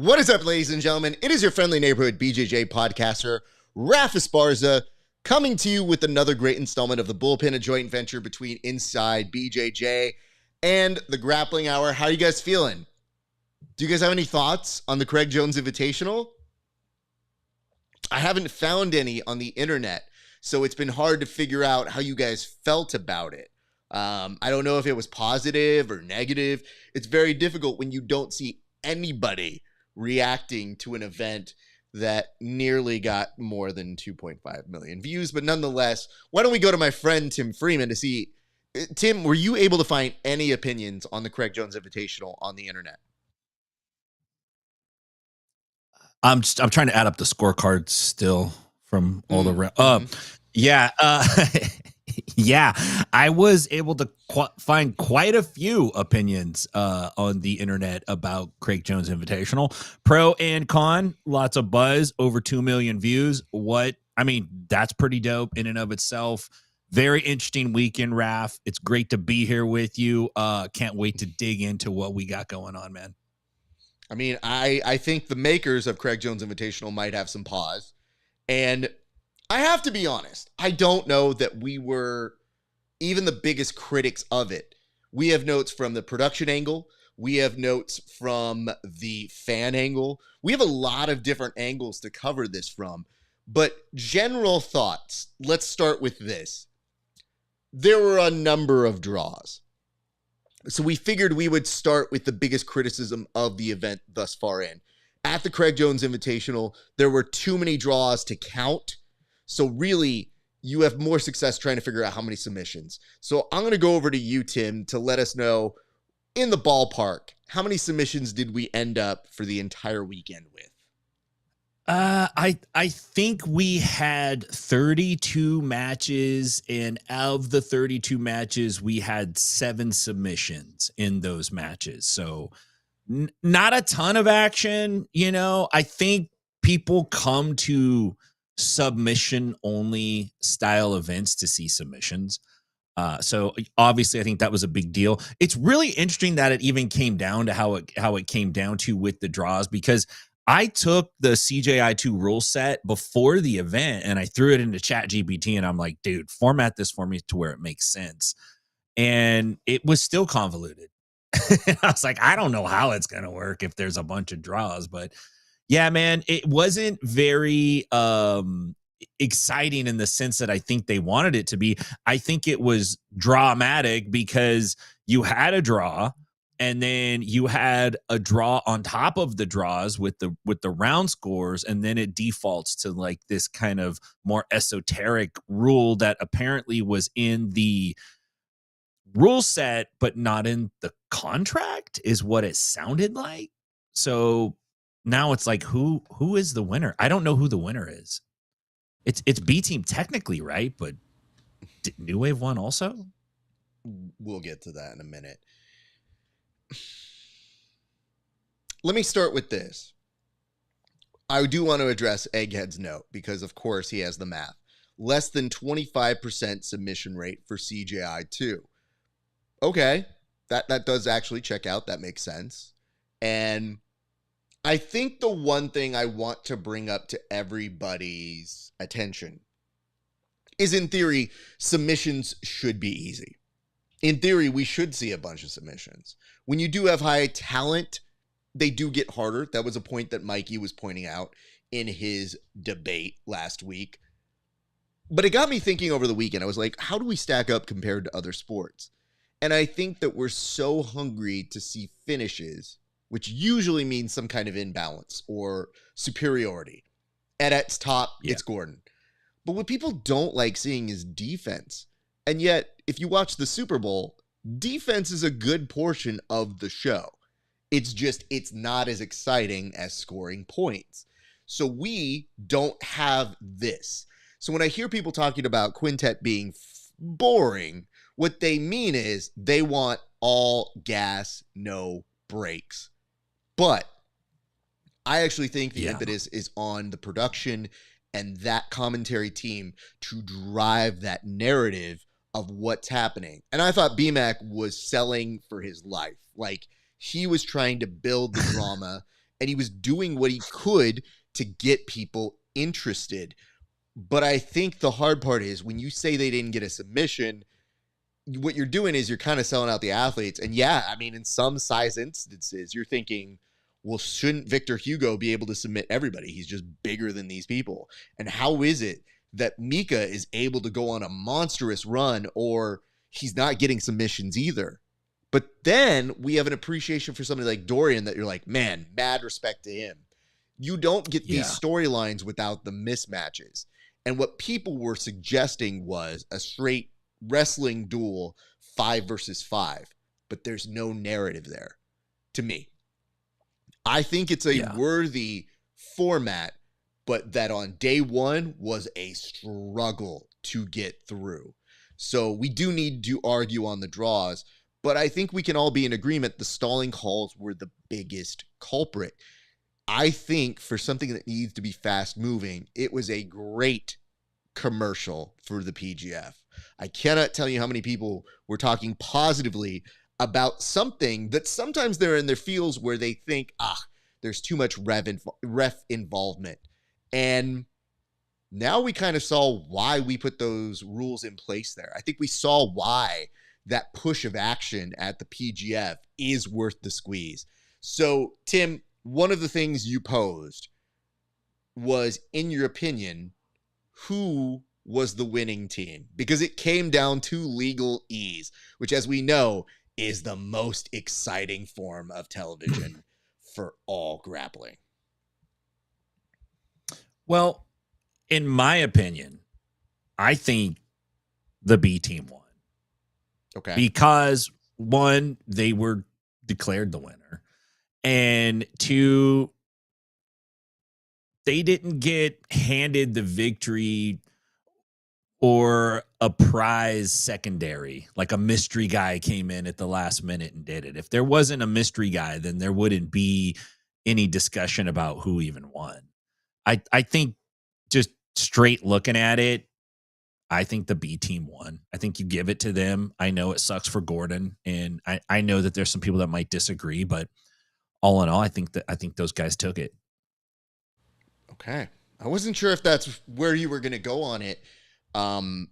What is up, ladies and gentlemen? It is your friendly neighborhood BJJ podcaster, RAF ESPARZA, coming to you with another great installment of the Bullpen, a joint venture between Inside BJJ and the Grappling Hour. How are you guys feeling? Do you guys have any thoughts on the Craig Jones Invitational? I haven't found any on the internet, so it's been hard to figure out how you guys felt about it. I don't know if it was positive or negative. It's very difficult when you don't see anybody reacting to an event that nearly got more than 2.5 million views. But nonetheless, why don't we go to my friend Tim Freeman to see, Tim, were you able to find any opinions on the Craig Jones Invitational on the internet? I'm trying to add up the scorecards still from all the yeah, I was able to find quite a few opinions on the internet about Craig Jones Invitational. Pro and con, lots of buzz, over 2 million views. That's pretty dope in and of itself. Very interesting weekend, Raf. It's great to be here with you. Can't wait to dig into what we got going on, man. I mean, I think the makers of Craig Jones Invitational might have some pause. And I have to be honest, I don't know that we were even the biggest critics of it. We have notes from the production angle. We have notes from the fan angle. We have a lot of different angles to cover this from. But general thoughts, let's start with this. There were a number of draws. So we figured we would start with the biggest criticism of the event thus far in. At the Craig Jones Invitational, there were too many draws to count. So really, you have more success trying to figure out how many submissions. So I'm going to go over to you, Tim, to let us know, in the ballpark, how many submissions did we end up for the entire weekend with? I think we had 32 matches, and of the 32 matches, we had 7 submissions in those matches. So not a ton of action. You know, I think people come to submission only style events to see submissions. So obviously I think that was a big deal. It's really interesting that it even came down to how it came down to with the draws, because I took the CJI2 rule set before the event and I threw it into ChatGPT and I'm like, dude, format this for me to where it makes sense. And it was still convoluted. I was like, I don't know how it's going to work if there's a bunch of draws, but yeah, man, it wasn't very exciting in the sense that I think they wanted it to be. I think it was dramatic because you had a draw and then you had a draw on top of the draws with the round scores, and then it defaults to like this kind of more esoteric rule that apparently was in the rule set but not in the contract, is what it sounded like. So now it's like, who is the winner? I don't know who the winner is. It's B team technically, right? But did New Wave won also? We'll get to that in a minute. Let me start with this. I do want to address Egghead's note because, of course, he has the math. Less than 25% submission rate for CJI2. Okay, that does actually check out. That makes sense. And I think the one thing I want to bring up to everybody's attention is, in theory, submissions should be easy. In theory, we should see a bunch of submissions. When you do have high talent, they do get harder. That was a point that Mikey was pointing out in his debate last week. But it got me thinking over the weekend. I was like, how do we stack up compared to other sports? And I think that we're so hungry to see finishes, which usually means some kind of imbalance or superiority. And at its top, It's Gordon. But what people don't like seeing is defense. And yet, if you watch the Super Bowl, defense is a good portion of the show. It's just, it's not as exciting as scoring points. So we don't have this. So when I hear people talking about quintet being boring, what they mean is they want all gas, no brakes. But I actually think the impetus is on the production and that commentary team to drive that narrative of what's happening. And I thought BMAC was selling for his life. Like, he was trying to build the drama and he was doing what he could to get people interested. But I think the hard part is when you say they didn't get a submission, what you're doing is you're kind of selling out the athletes. And yeah, I mean, in some size instances, you're thinking, well, shouldn't Victor Hugo be able to submit everybody? He's just bigger than these people. And how is it that Mika is able to go on a monstrous run, or he's not getting submissions either? But then we have an appreciation for somebody like Dorian that you're like, man, mad respect to him. You don't get these storylines without the mismatches. And what people were suggesting was a straight wrestling duel, 5 versus 5. But there's no narrative there to me. I think it's a worthy format, but that on day one was a struggle to get through. So we do need to argue on the draws, but I think we can all be in agreement the stalling calls were the biggest culprit. I think for something that needs to be fast moving, it was a great commercial for the PGF. I cannot tell you how many people were talking positively about something that sometimes they're in their fields where they think, there's too much ref involvement. And now we kind of saw why we put those rules in place there. I think we saw why that push of action at the PGF is worth the squeeze. So, Tim, one of the things you posed was, in your opinion, who was the winning team? Because it came down to legal ease, which, as we know, is the most exciting form of television for all grappling. Well, in my opinion, I think the B team won. Okay. Because, one, they were declared the winner. And two, they didn't get handed the victory or a prize secondary, like a mystery guy came in at the last minute and did it. If there wasn't a mystery guy, then there wouldn't be any discussion about who even won. I think just straight looking at it, I think the B team won. I think you give it to them. I know it sucks for Gordon, and I know that there's some people that might disagree, but all in all, I think those guys took it. Okay. I wasn't sure if that's where you were going to go on it. Can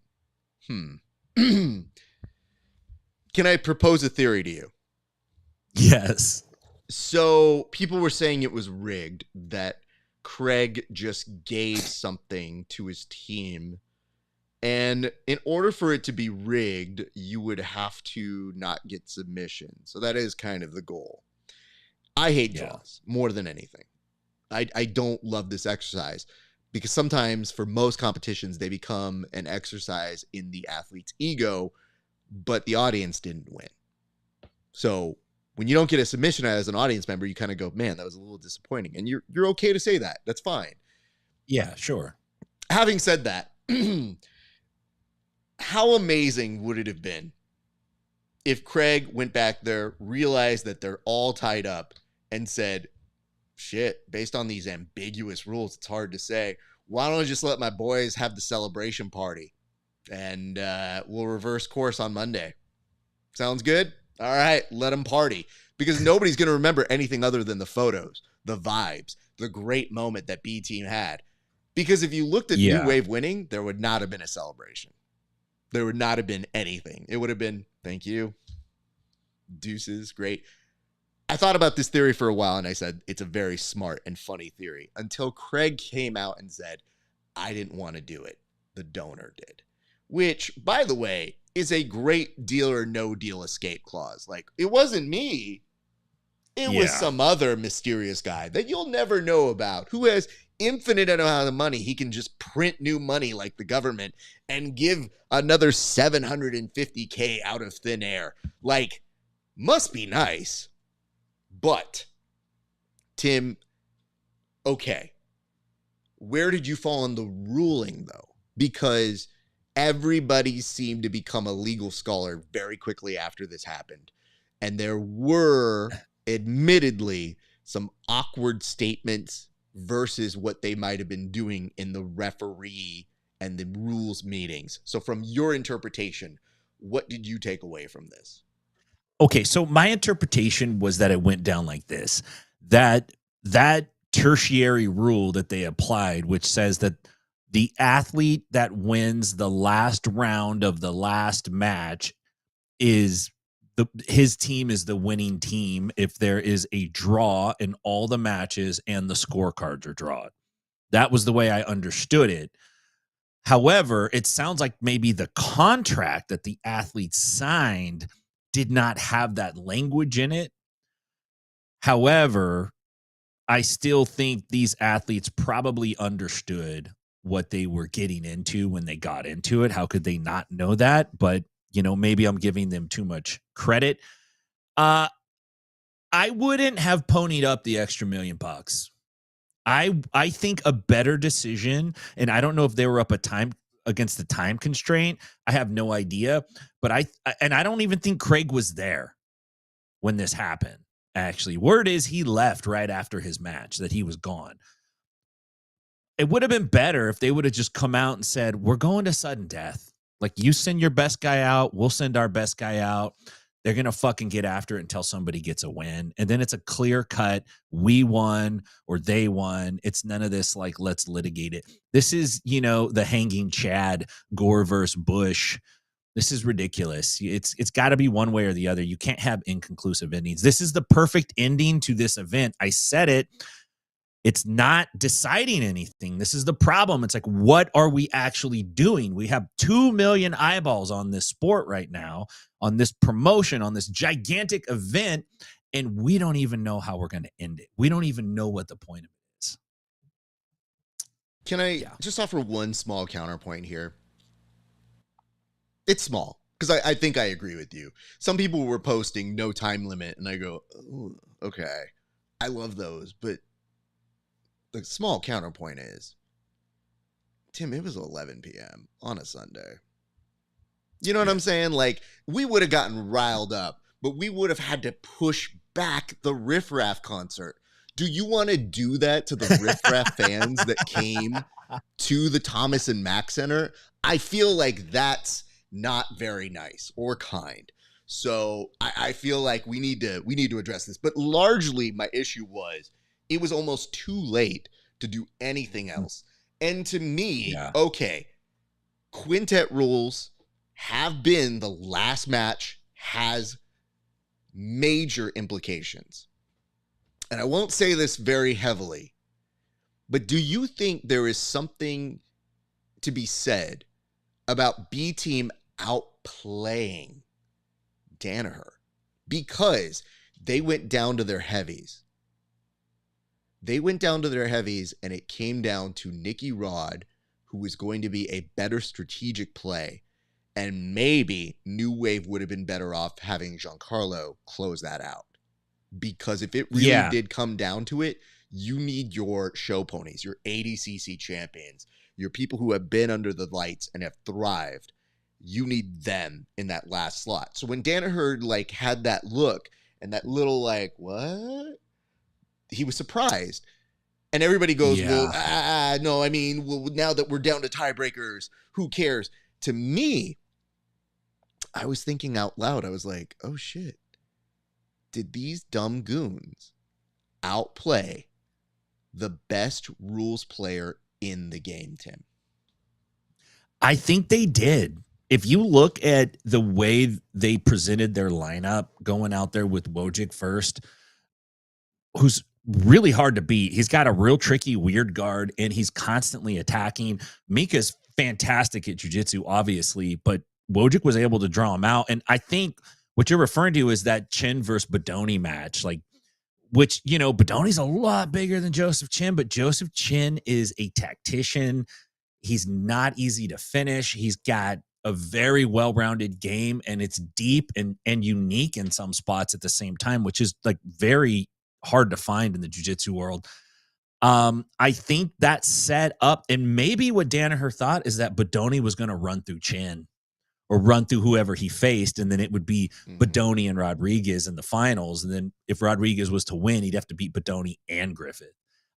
I propose a theory to you? Yes. So people were saying it was rigged, that Craig just gave something to his team. And in order for it to be rigged, you would have to not get submission. So that is kind of the goal. I hate draws more than anything. I don't love this exercise because sometimes for most competitions, they become an exercise in the athlete's ego, but the audience didn't win. So when you don't get a submission as an audience member, you kind of go, man, that was a little disappointing. And you're okay to say that. That's fine. Yeah, sure. Having said that, how amazing would it have been if Craig went back there, realized that they're all tied up, and said, shit, based on these ambiguous rules, it's hard to say. Why don't I just let my boys have the celebration party and we'll reverse course on Monday? Sounds good? All right, let them party. Because nobody's going to remember anything other than the photos, the vibes, the great moment that B team had. Because if you looked at New Wave winning, there would not have been a celebration. There would not have been anything. It would have been, thank you, deuces, great. I thought about this theory for a while, and I said, it's a very smart and funny theory. Until Craig came out and said, I didn't want to do it. The donor did. Which, by the way, is a great deal or no deal escape clause. Like, it wasn't me. It was some other mysterious guy that you'll never know about, who has infinite amount of money. He can just print new money like the government and give another $750K out of thin air. Like, must be nice. But, Tim, okay, where did you fall on the ruling, though? Because everybody seemed to become a legal scholar very quickly after this happened. And there were, admittedly, some awkward statements versus what they might have been doing in the referee and the rules meetings. So from your interpretation, what did you take away from this? Okay, so my interpretation was that it went down like this, that that tertiary rule that they applied, which says that the athlete that wins the last round of the last match is his team is the winning team if there is a draw in all the matches and the scorecards are drawn. That was the way I understood it. However, it sounds like maybe the contract that the athlete signed did not have that language in it. However, I still think these athletes probably understood what they were getting into when they got into it. How could they not know that? But, maybe I'm giving them too much credit. I wouldn't have ponied up the extra $1 million. I think a better decision, and I don't know if they were up against the time constraint. I have no idea, but I don't even think Craig was there when this happened. Actually, word is he left right after his match, that he was gone. It would have been better if they would have just come out and said, we're going to sudden death. Like, you send your best guy out, we'll send our best guy out. They're going to fucking get after it until somebody gets a win. And then it's a clear cut, we won or they won. It's none of this, like, let's litigate it. This is, the hanging Chad, Gore versus Bush. This is ridiculous. It's got to be one way or the other. You can't have inconclusive endings. This is the perfect ending to this event. I said it. It's not deciding anything. This is the problem. It's like, what are we actually doing? We have 2 million eyeballs on this sport right now, on this promotion, on this gigantic event, and we don't even know how we're going to end it. We don't even know what the point of it is. Can I just offer one small counterpoint here? It's small, because I think I agree with you. Some people were posting no time limit, and I go, oh, okay. I love those, but the small counterpoint is, Tim, it was 11 p.m. on a Sunday. You know what I'm saying? Like, we would have gotten riled up, but we would have had to push back the Riff Raff concert. Do you want to do that to the Riff Raff fans that came to the Thomas and Mack Center? I feel like that's not very nice or kind. So I feel like we need to address this. But largely my issue was, it was almost too late to do anything else. And to me, okay, quintet rules have been, the last match has major implications. And I won't say this very heavily, but do you think there is something to be said about B team outplaying Danaher? Because they went down to their heavies. And it came down to Nicky Rod, who was going to be a better strategic play. And maybe New Wave would have been better off having Giancarlo close that out. Because if it really did come down to it, you need your show ponies, your ADCC champions, your people who have been under the lights and have thrived. You need them in that last slot. So when Danaher had that look and that little what? He was surprised. And everybody goes, no, I mean, now that we're down to tiebreakers, who cares? To me, I was thinking out loud. I was like, oh shit. Did these dumb goons outplay the best rules player in the game, Tim? I think they did. If you look at the way they presented their lineup, going out there with Wojcik first, who's really hard to beat. He's got a real tricky, weird guard, and he's constantly attacking. Mika's fantastic at jiu-jitsu, obviously, but Wojcik was able to draw him out. And I think what you're referring to is that Chin versus Bodoni match, which, Bodoni's a lot bigger than Joseph Chin, but Joseph Chin is a tactician. He's not easy to finish. He's got a very well-rounded game, and it's deep and unique in some spots at the same time, which is very hard to find in the jiu-jitsu world. I think that set up, and maybe what Danaher thought is that Bodoni was going to run through Chin or run through whoever he faced, and then it would be Bodoni and Rodriguez in the finals. And then if Rodriguez was to win, he'd have to beat Bodoni and Griffith.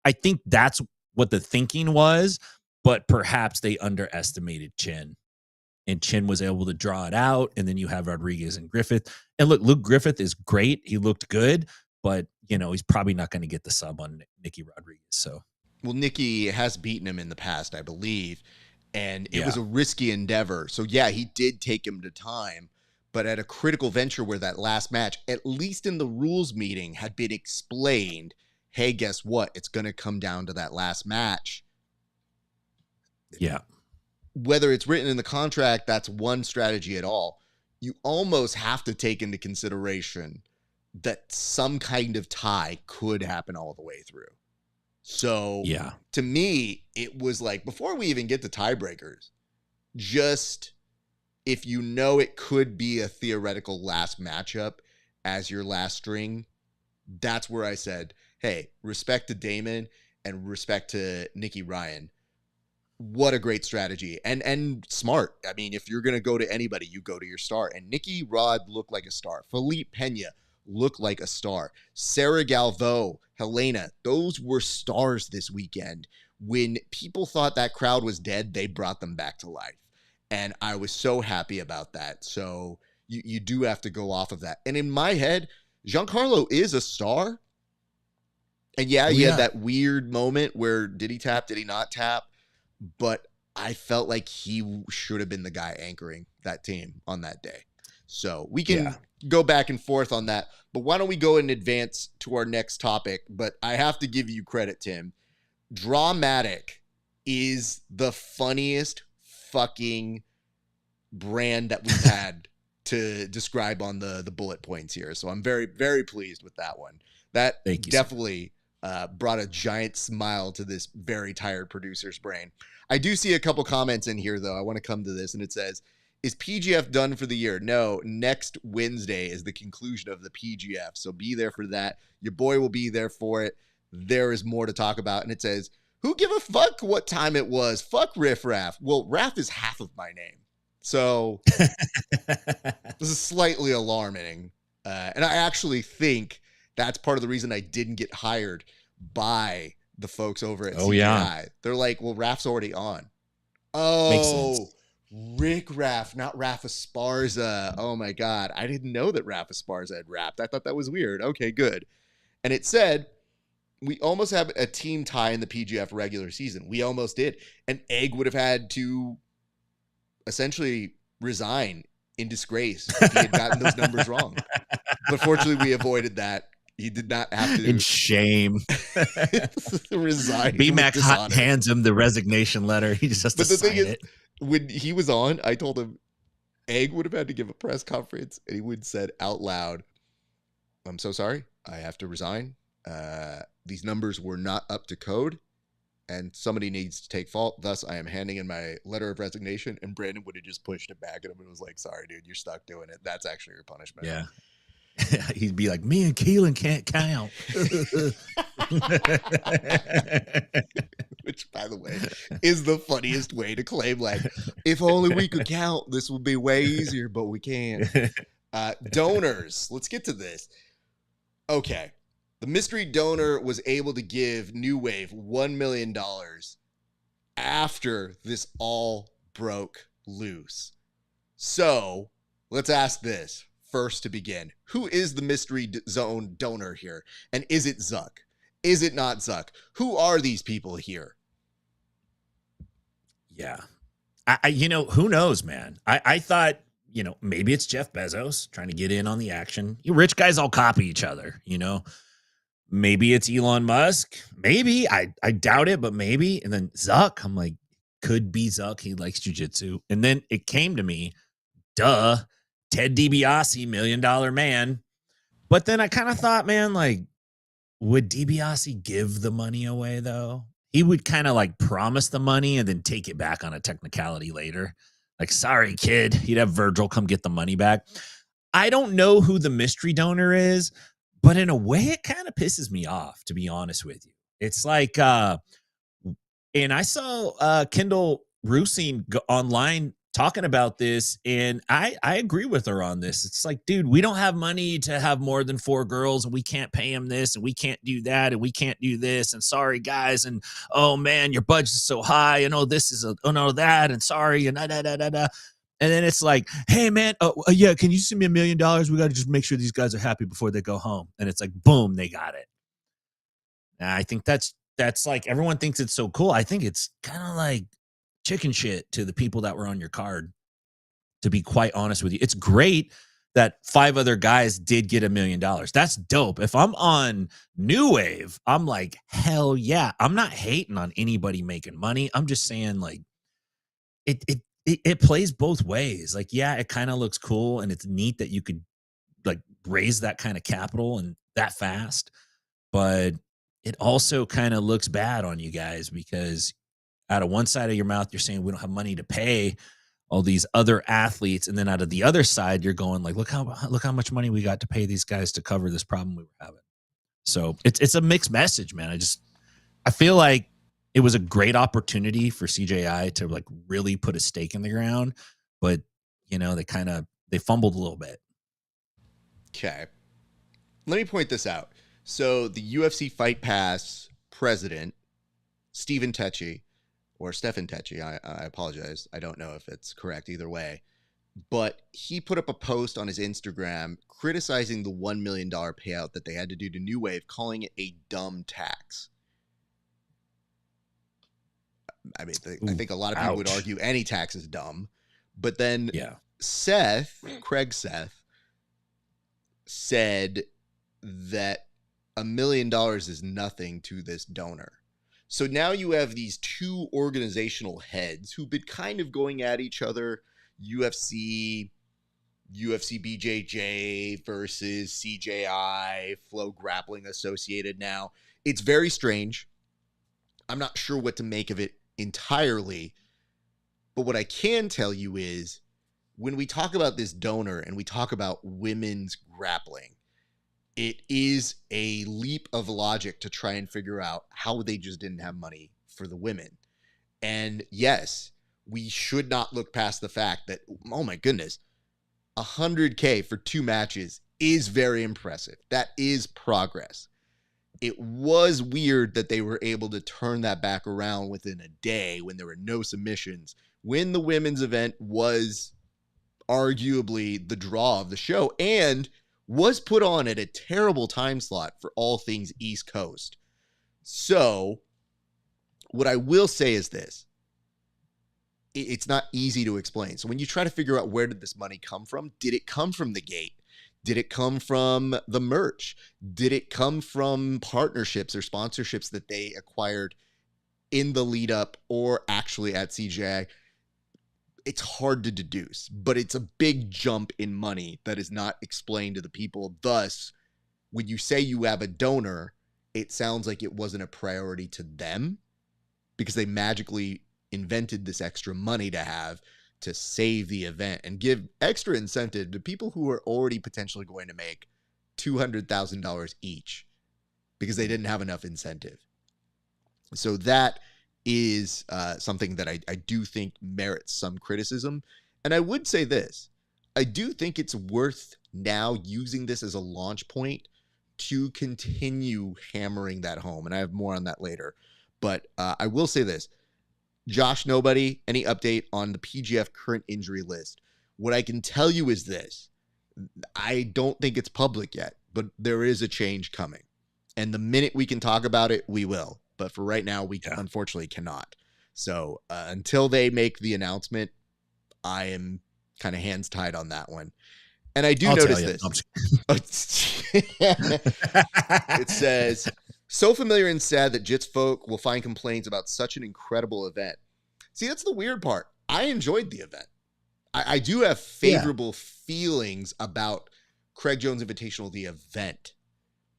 I think that's what the thinking was, but perhaps they underestimated Chin. And Chin was able to draw it out, and then you have Rodriguez and Griffith. And look, Luke Griffith is great. He looked good, but, he's probably not going to get the sub on Nicky Rodriguez. So, well, Nicky has beaten him in the past, I believe, and it was yeah. a risky endeavor. So yeah, he did take him to time, but at a critical venture where that last match, at least in the rules meeting, had been explained, hey, guess what? It's going to come down to that last match. Yeah. Whether it's written in the contract, that's one strategy at all. You almost have to take into consideration that some kind of tie could happen all the way through. So Yeah. to me, it was like, before we even get to tiebreakers, just if you know it could be a theoretical last matchup as your last string, that's where I said, hey, respect to Damon and respect to Nicky Ryan. What a great strategy and smart. I mean, if you're going to go to anybody, you go to your star. And Nicky Rod looked like a star. Philippe Pena looked like a star. Sarah Galvo, Helena, those were stars this weekend. When people thought that crowd was dead, they brought them back to life. And I was so happy about that. So you do have to go off of that. And in my head, Giancarlo is a star. And yeah, he had that weird moment where did he tap, did he not tap? But I felt like he should have been the guy anchoring that team on that day. So we can go back and forth on that. But why don't we go and advance to our next topic? But I have to give you credit, Tim. DRAWMATIC is the funniest fucking brand that we've had to describe on the bullet points here. So I'm very, very pleased with that one. That definitely brought a giant smile to this very tired producer's brain. I do see a couple comments in here, though. I want to come to this, and it says, is PGF done for the year? No, next Wednesday is the conclusion of the PGF, so be there for that. Your boy will be there for it. There is more to talk about, and it says, who give a fuck what time it was? Fuck Riff Raff. Well, Raff is half of my name, so this is slightly alarming, and I actually think that's part of the reason I didn't get hired by the folks over at CGI. Yeah. They're like, well, Raff's already on. Oh, Rick Raff, not RAF ESPARZA. Oh my God. I didn't know that RAF ESPARZA had rapped. I thought that was weird. Okay, good. And it said, we almost have a team tie in the PGF regular season. We almost did. And Egg would have had to essentially resign in disgrace if he had gotten those numbers wrong. But fortunately, we avoided that. He did not have to. In shame. Resign. BMAC hands him the resignation letter. He just has to sign it. When he was on, I told him Egg would have had to give a press conference, and he would have said out loud, I'm so sorry. I have to resign. These numbers were not up to code, and somebody needs to take fault. Thus, I am handing in my letter of resignation. And Brandon would have just pushed it back at him and was like, sorry, dude, you're stuck doing it. That's actually your punishment. Yeah. He'd be like, me and Keelan can't count. Which, by the way, is the funniest way to claim, like, if only we could count, this would be way easier, but we can't. Donors. Let's get to this. Okay. The mystery donor was able to give New Wave $1 million after this all broke loose. So let's ask this. First to begin, who is the mystery zone donor here? And is it Zuck? Is it not Zuck? Who are these people here? Yeah. Who knows, man? I thought, maybe it's Jeff Bezos trying to get in on the action. You rich guys all copy each other, Maybe it's Elon Musk. Maybe. I doubt it, but maybe. And then Zuck, I'm like, could be Zuck. He likes jujitsu. And then it came to me, duh. Ted DiBiase, $1 million man. But then I kind of thought, man, like, would DiBiase give the money away, though? He would kind of like promise the money and then take it back on a technicality later. Like, sorry, kid. He'd have Virgil come get the money back. I don't know who the mystery donor is, but in a way, it kind of pisses me off, to be honest with you. It's like, and I saw Kendall Rusine online talking about this, and I agree with her on this. It's like, dude, we don't have money to have more than 4 girls, and we can't pay them this, and we can't do that, and we can't do this, and sorry, guys, and oh man, your budget's so high, and oh this is oh no that, and sorry, and da da da da da. And then it's like, hey man, yeah, can you send me $1 million? We got to just make sure these guys are happy before they go home. And it's like, boom, they got it. And I think that's like, everyone thinks it's so cool. I think it's kind of like chicken shit to the people that were on your card, to be quite honest with you. It's great that 5 other guys did get $1 million. That's dope. If I'm on New Wave, I'm like, hell yeah. I'm not hating on anybody making money. I'm just saying, like, it plays both ways. Like, yeah, it kind of looks cool, and it's neat that you could like raise that kind of capital and that fast, but it also kind of looks bad on you guys, because out of one side of your mouth, you're saying we don't have money to pay all these other athletes, and then out of the other side, you're going like, look how much money we got to pay these guys to cover this problem we were having. So it's a mixed message, man. I feel like it was a great opportunity for CJI to like really put a stake in the ground, but they fumbled a little bit. Okay. Let me point this out. So the UFC Fight Pass president, Stephen Tecchi, or Stefan Tecchi, I apologize. I don't know if it's correct either way. But he put up a post on his Instagram criticizing the $1 million payout that they had to do to New Wave, calling it a dumb tax. I mean, I think a lot of people would argue any tax is dumb. But then Craig Seth, said that $1 million is nothing to this donor. So now you have these 2 organizational heads who've been kind of going at each other. UFC BJJ versus CJI, Flow Grappling Associated now. It's very strange. I'm not sure what to make of it entirely. But what I can tell you is, when we talk about this donor and we talk about women's grappling, it is a leap of logic to try and figure out how they just didn't have money for the women. And yes, we should not look past the fact that, oh my goodness, $100K for 2 matches is very impressive. That is progress. It was weird that they were able to turn that back around within a day when there were no submissions, when the women's event was arguably the draw of the show and was put on at a terrible time slot for all things East Coast. So what I will say is this. It's not easy to explain. So when you try to figure out where did this money come from, did it come from the gate? Did it come from the merch? Did it come from partnerships or sponsorships that they acquired in the lead up or actually at CJI? It's hard to deduce, but it's a big jump in money that is not explained to the people. Thus, when you say you have a donor, it sounds like it wasn't a priority to them because they magically invented this extra money to have to save the event and give extra incentive to people who are already potentially going to make $200,000 each because they didn't have enough incentive. So that is something that I do think merits some criticism. And I would say this. I do think it's worth now using this as a launch point to continue hammering that home. And I have more on that later. But I will say this. Josh Nobody, any update on the PGF current injury list? What I can tell you is this. I don't think it's public yet, but there is a change coming. And the minute we can talk about it, we will. But for right now, we unfortunately cannot. So until they make the announcement, I am kind of hands tied on that one. And I do notice this. It says, so familiar and sad that Jits folk will find complaints about such an incredible event. See, that's the weird part. I enjoyed the event. I do have favorable feelings about Craig Jones Invitational, the event.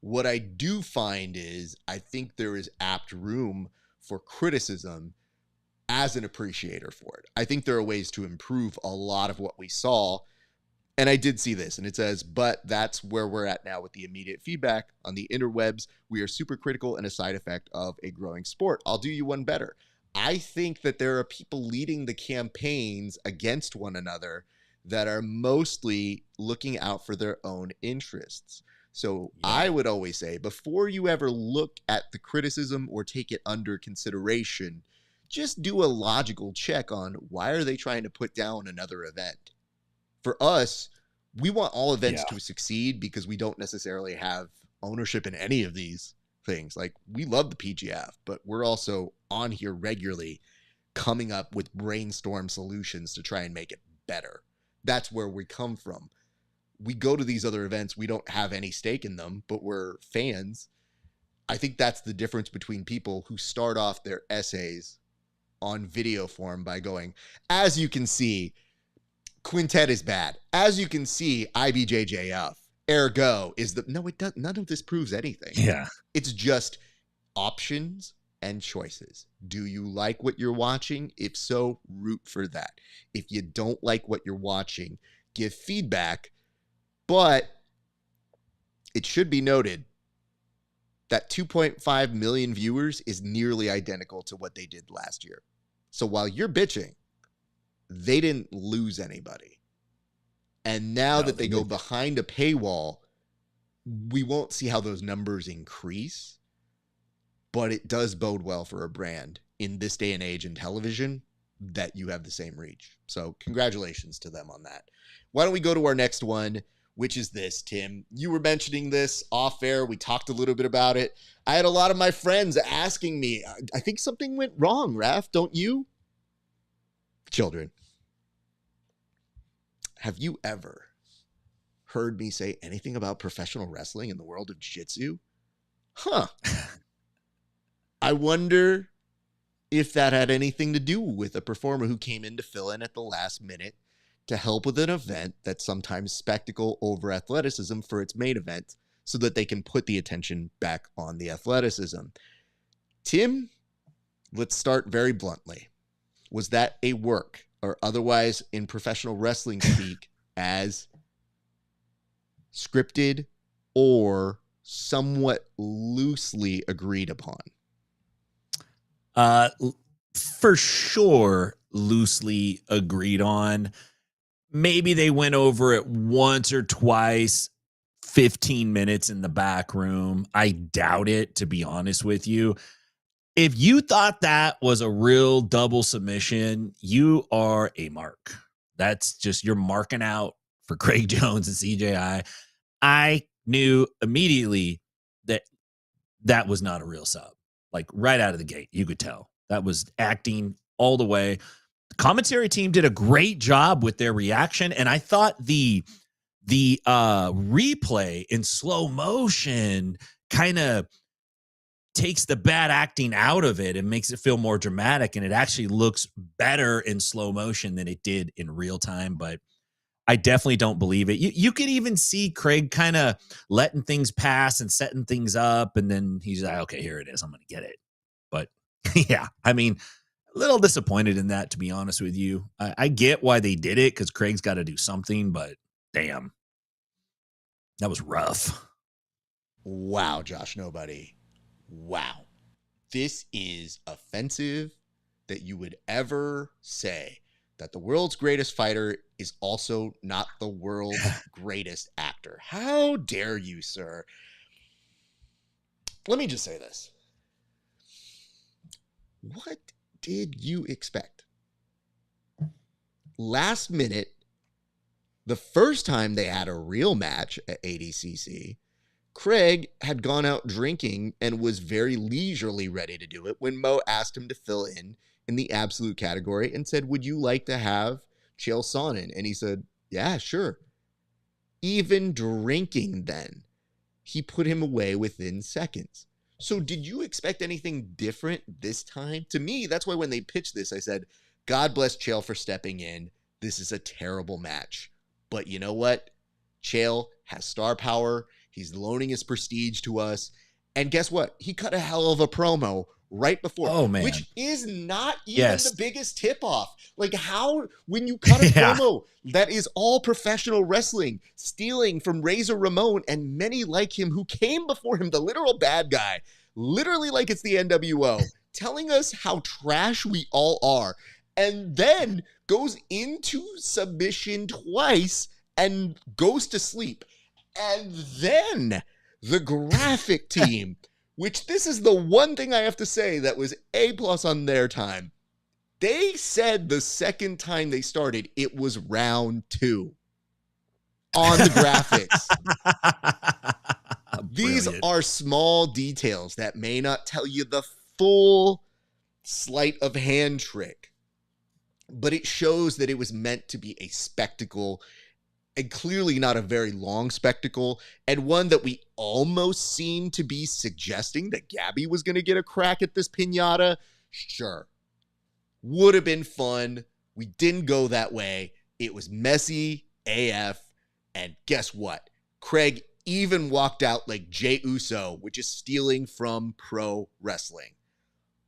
What I do find is I think there is apt room for criticism as an appreciator for it. I think there are ways to improve a lot of what we saw. And I did see this, and it says, but that's where we're at now with the immediate feedback on the interwebs. We are super critical and a side effect of a growing sport. I'll do you one better. I think that there are people leading the campaigns against one another that are mostly looking out for their own interests. So I would always say, before you ever look at the criticism or take it under consideration, just do a logical check on why are they trying to put down another event. For us, we want all events to succeed because we don't necessarily have ownership in any of these things. Like, we love the PGF, but we're also on here regularly coming up with brainstorm solutions to try and make it better. That's where we come from. We go to these other events, we don't have any stake in them, but we're fans. I think that's the difference between people who start off their essays on video form by going, as you can see, Quintet is bad. As you can see, IBJJF, ergo is the... No, it doesn't. None of this proves anything. Yeah. It's just options and choices. Do you like what you're watching? If so, root for that. If you don't like what you're watching, give feedback. But it should be noted that 2.5 million viewers is nearly identical to what they did last year. So while you're bitching, they didn't lose anybody. And now that they go behind a paywall, we won't see how those numbers increase, but it does bode well for a brand in this day and age in television that you have the same reach. So congratulations to them on that. Why don't we go to our next one, which is this, Tim. You were mentioning this off air. We talked a little bit about it. I had a lot of my friends asking me, I think something went wrong, Raf, don't you? Children, have you ever heard me say anything about professional wrestling in the world of jiu-jitsu? Huh. I wonder if that had anything to do with a performer who came in to fill in at the last minute to help with an event that's sometimes spectacle over athleticism for its main event so that they can put the attention back on the athleticism. Tim, let's start very bluntly. Was that a work, or otherwise in professional wrestling speak, as scripted or somewhat loosely agreed upon? For sure, loosely agreed on. Maybe they went over it once or twice, 15 minutes in the back room. I doubt it, to be honest with you. If you thought that was a real double submission, you are a mark. That's just, you're marking out for Craig Jones and CJI. I knew immediately that that was not a real sub. Like, right out of the gate, you could tell. That was acting all the way. The commentary team did a great job with their reaction, and I thought the replay in slow motion kind of takes the bad acting out of it and makes it feel more dramatic, and it actually looks better in slow motion than it did in real time. But I definitely don't believe it. You could even see Craig kind of letting things pass and setting things up, and then he's like, okay, here it is, I'm going to get it. But yeah, I mean, a little disappointed in that, to be honest with you. I get why they did it, because Craig's got to do something, but damn, that was rough. Wow, Josh Nobody. Wow. This is offensive that you would ever say that the world's greatest fighter is also not the world's greatest actor. How dare you, sir? Let me just say this. What did you expect? Last minute, the first time they had a real match at ADCC, Craig had gone out drinking and was very leisurely ready to do it when Mo asked him to fill in the absolute category and said, would you like to have Chael Sonnen? And he said, yeah, sure. Even drinking then, he put him away within seconds. So did you expect anything different this time? To me, that's why when they pitched this, I said, God bless Chael for stepping in. This is a terrible match. But you know what? Chael has star power. He's loaning his prestige to us. And guess what? He cut a hell of a promo right before. Oh, man. Which is not even the biggest tip-off. Like, how, when you cut a promo that is all professional wrestling, stealing from Razor Ramon and many like him who came before him, the literal bad guy, literally like it's the NWO, telling us how trash we all are, and then goes into submission twice and goes to sleep. And then the graphic team, which this is the one thing I have to say that was A+ on their time. They said the second time they started, it was round 2 on the graphics. These are small details that may not tell you the full sleight of hand trick, but it shows that it was meant to be a spectacle, and clearly not a very long spectacle, and one that we almost seem to be suggesting that Gabby was going to get a crack at this piñata. Sure. Would have been fun. We didn't go that way. It was messy AF. And guess what? Craig even walked out like Jey Uso, which is stealing from pro wrestling.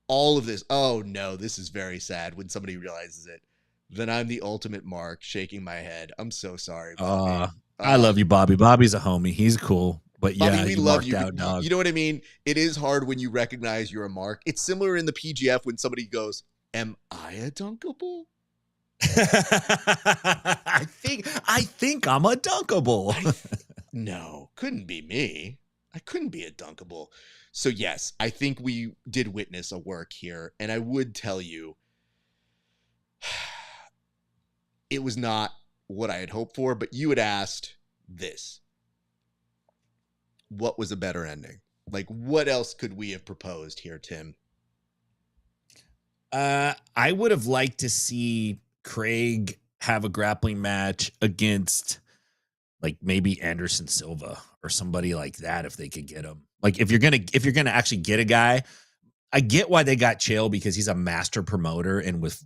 All of this. Oh no, this is very sad when somebody realizes it. Then I'm the ultimate mark, shaking my head. I'm so sorry, Bobby. I love you, Bobby. Bobby's a homie. He's cool. But Bobby, yeah, we you love you. Out, dog. You know what I mean? It is hard when you recognize you're a mark. It's similar in the PGF when somebody goes, "Am I a dunkable?" I think I'm a dunkable. No, couldn't be me. I couldn't be a dunkable. So yes, I think we did witness a work here, and I would tell you it was not what I had hoped for, but you had asked this. What was a better ending? Like, what else could we have proposed here, Tim? I would have liked to see Craig have a grappling match against like maybe Anderson Silva or somebody like that if they could get him. Like if you're gonna actually get a guy, I get why they got Chael because he's a master promoter, and with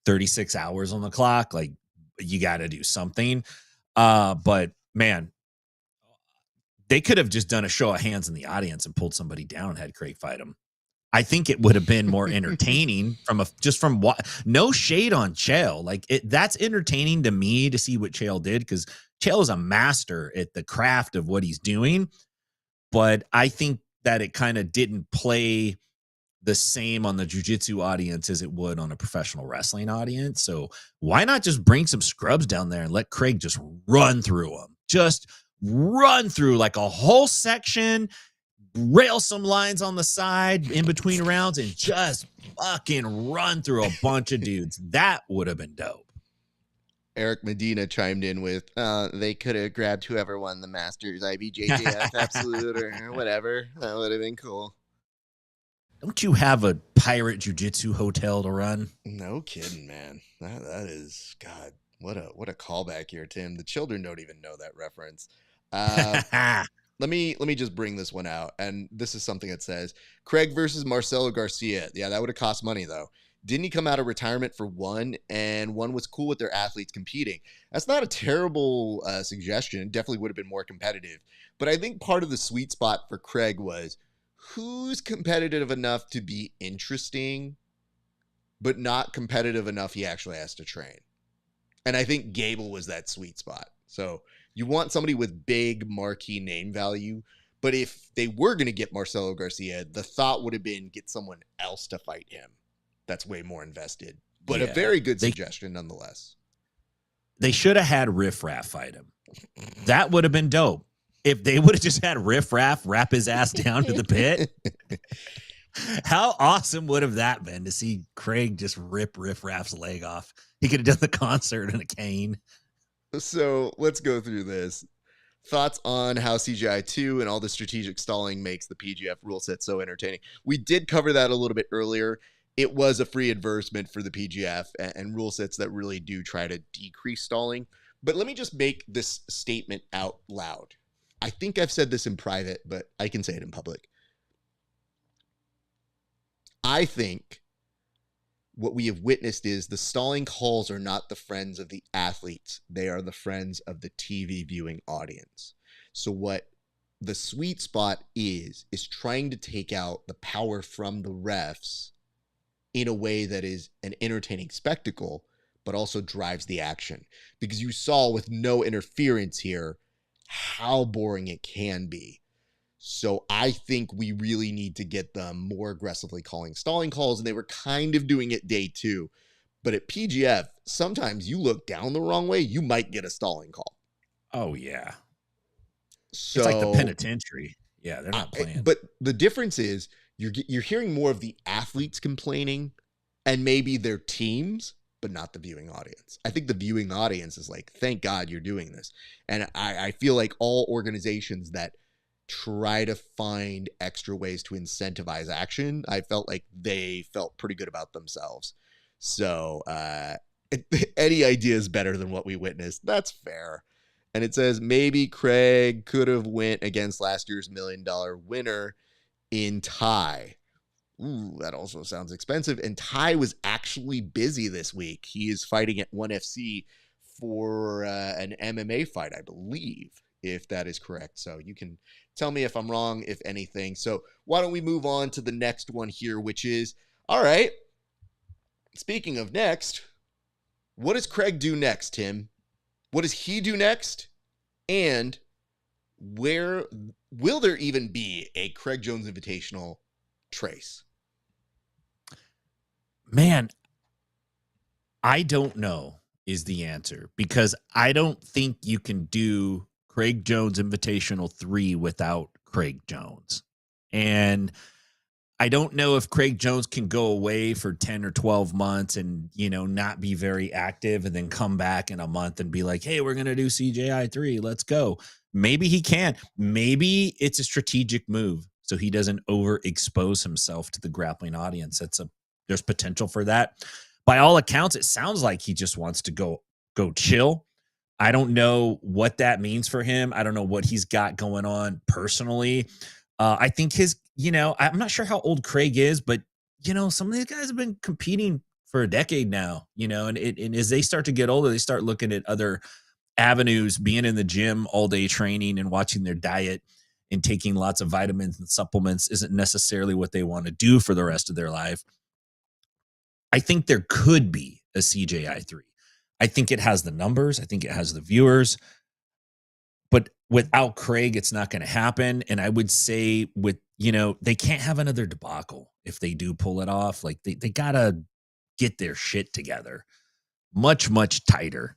36 hours on the clock, like you got to do something. But man, they could have just done a show of hands in the audience and pulled somebody down and had Craig fight him. I think it would have been more entertaining from what, no shade on Chael. Like that's entertaining to me to see what Chael did, because Chael is a master at the craft of what he's doing. But I think that it kind of didn't play the same on the jiu-jitsu audience as it would on a professional wrestling audience. So why not just bring some scrubs down there and let Craig just run through them? Just run through like a whole section, rail some lines on the side in between rounds, and just fucking run through a bunch of dudes. That would have been dope. Eric Medina chimed in with, they could have grabbed whoever won the Masters, IBJJF, Absolute, or whatever. That would have been cool. Don't you have a pirate jiu-jitsu hotel to run? No kidding, man. That is, God, what a callback here, Tim. The children don't even know that reference. Let me just bring this one out. And this is something that says, Craig versus Marcelo Garcia. Yeah, that would have cost money, though. Didn't he come out of retirement for one, and one was cool with their athletes competing? That's not a terrible suggestion. It definitely would have been more competitive. But I think part of the sweet spot for Craig was, who's competitive enough to be interesting, but not competitive enough he actually has to train? And I think Gable was that sweet spot. So you want somebody with big marquee name value, but if they were going to get Marcelo Garcia, the thought would have been get someone else to fight him that's way more invested. But a very good suggestion nonetheless. They should have had Riff Raff fight him. That would have been dope. If they would have just had Riff Raff wrap his ass down to the pit. How awesome would have that been to see Craig just rip Riff Raff's leg off? He could have done the concert in a cane. So let's go through this. Thoughts on how CGI 2 and all the strategic stalling makes the PGF rule set so entertaining. We did cover that a little bit earlier. It was a free advertisement for the PGF and rule sets that really do try to decrease stalling. But let me just make this statement out loud. I think I've said this in private, but I can say it in public. I think what we have witnessed is the stalling calls are not the friends of the athletes. They are the friends of the TV viewing audience. So what the sweet spot is trying to take out the power from the refs in a way that is an entertaining spectacle, but also drives the action. Because you saw with no interference here how boring it can be. So I think we really need to get them more aggressively calling stalling calls, and they were kind of doing it day 2. But at PGF, sometimes you look down the wrong way, you might get a stalling call. Oh, yeah. So, it's like the penitentiary. Yeah, they're not playing. But the difference is you're hearing more of the athletes complaining and maybe their teams, but not the viewing audience. I think the viewing audience is like, thank God you're doing this. And I feel like all organizations that try to find extra ways to incentivize action, I felt like they felt pretty good about themselves. So any idea is better than what we witnessed. That's fair. And it says maybe Craig could have went against last year's $1 million winner in Thai. Ooh, that also sounds expensive. And Ty was actually busy this week. He is fighting at 1FC for an MMA fight, I believe, if that is correct. So you can tell me if I'm wrong, if anything. So why don't we move on to the next one here, which is, all right, speaking of next, what does Craig do next, Tim? What does he do next? And where will there even be a Craig Jones Invitational Trace? Man, I don't know is the answer, because I don't think you can do Craig Jones Invitational 3 without Craig Jones. And I don't know if Craig Jones can go away for 10 or 12 months and, not be very active and then come back in a month and be like, hey, we're going to do CJI 3. Let's go. Maybe he can. Maybe it's a strategic move so he doesn't overexpose himself to the grappling audience. There's potential for that. By all accounts, it sounds like he just wants to go chill. I don't know what that means for him. I don't know what he's got going on personally. I think I'm not sure how old Craig is, but some of these guys have been competing for a decade now, and as they start to get older, they start looking at other avenues. Being in the gym all day training and watching their diet and taking lots of vitamins and supplements isn't necessarily what they want to do for the rest of their life. I think there could be a CJI 3. I think it has the numbers. I think it has the viewers. But without Craig, it's not going to happen. And I would say they can't have another debacle if they do pull it off. Like they got to get their shit together much, much tighter.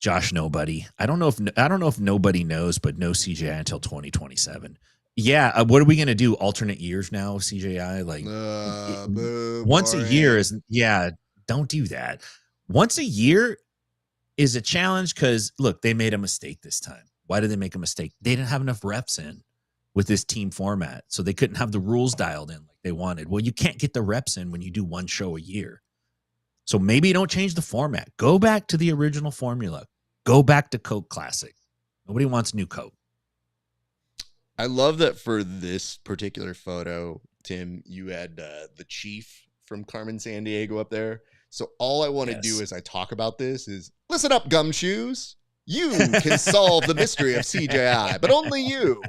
Josh Nobody. I don't know if nobody knows, but no CJI until 2027. Yeah, what are we going to do? Alternate years now, CJI? Like once a year is, don't do that. Once a year is a challenge because, look, they made a mistake this time. Why did they make a mistake? They didn't have enough reps in with this team format, so they couldn't have the rules dialed in like they wanted. Well, you can't get the reps in when you do one show a year. So maybe don't change the format. Go back to the original formula. Go back to Coke Classic. Nobody wants new Coke. I love that for this particular photo, Tim, you had the chief from Carmen Sandiego up there. So all I want to do as I talk about this is, listen up, gumshoes. You can solve the mystery of CJI, but only you.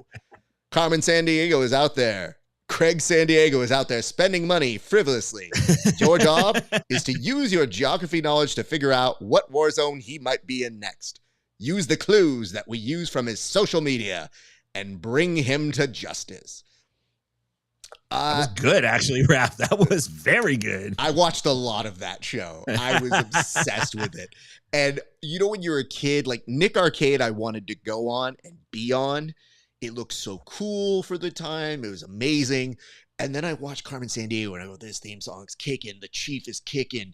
Carmen Sandiego is out there. Craig Sandiego is out there spending money frivolously. Your job is to use your geography knowledge to figure out what war zone he might be in next. Use the clues that we use from his social media and bring him to justice. That was good, actually, Raph. That was very good. I watched a lot of that show. I was obsessed with it. And when you're a kid, like Nick Arcade, I wanted to go on and be on. It looked so cool for the time. It was amazing. And then I watched Carmen Sandiego and I go, this theme song's kicking. The chief is kicking.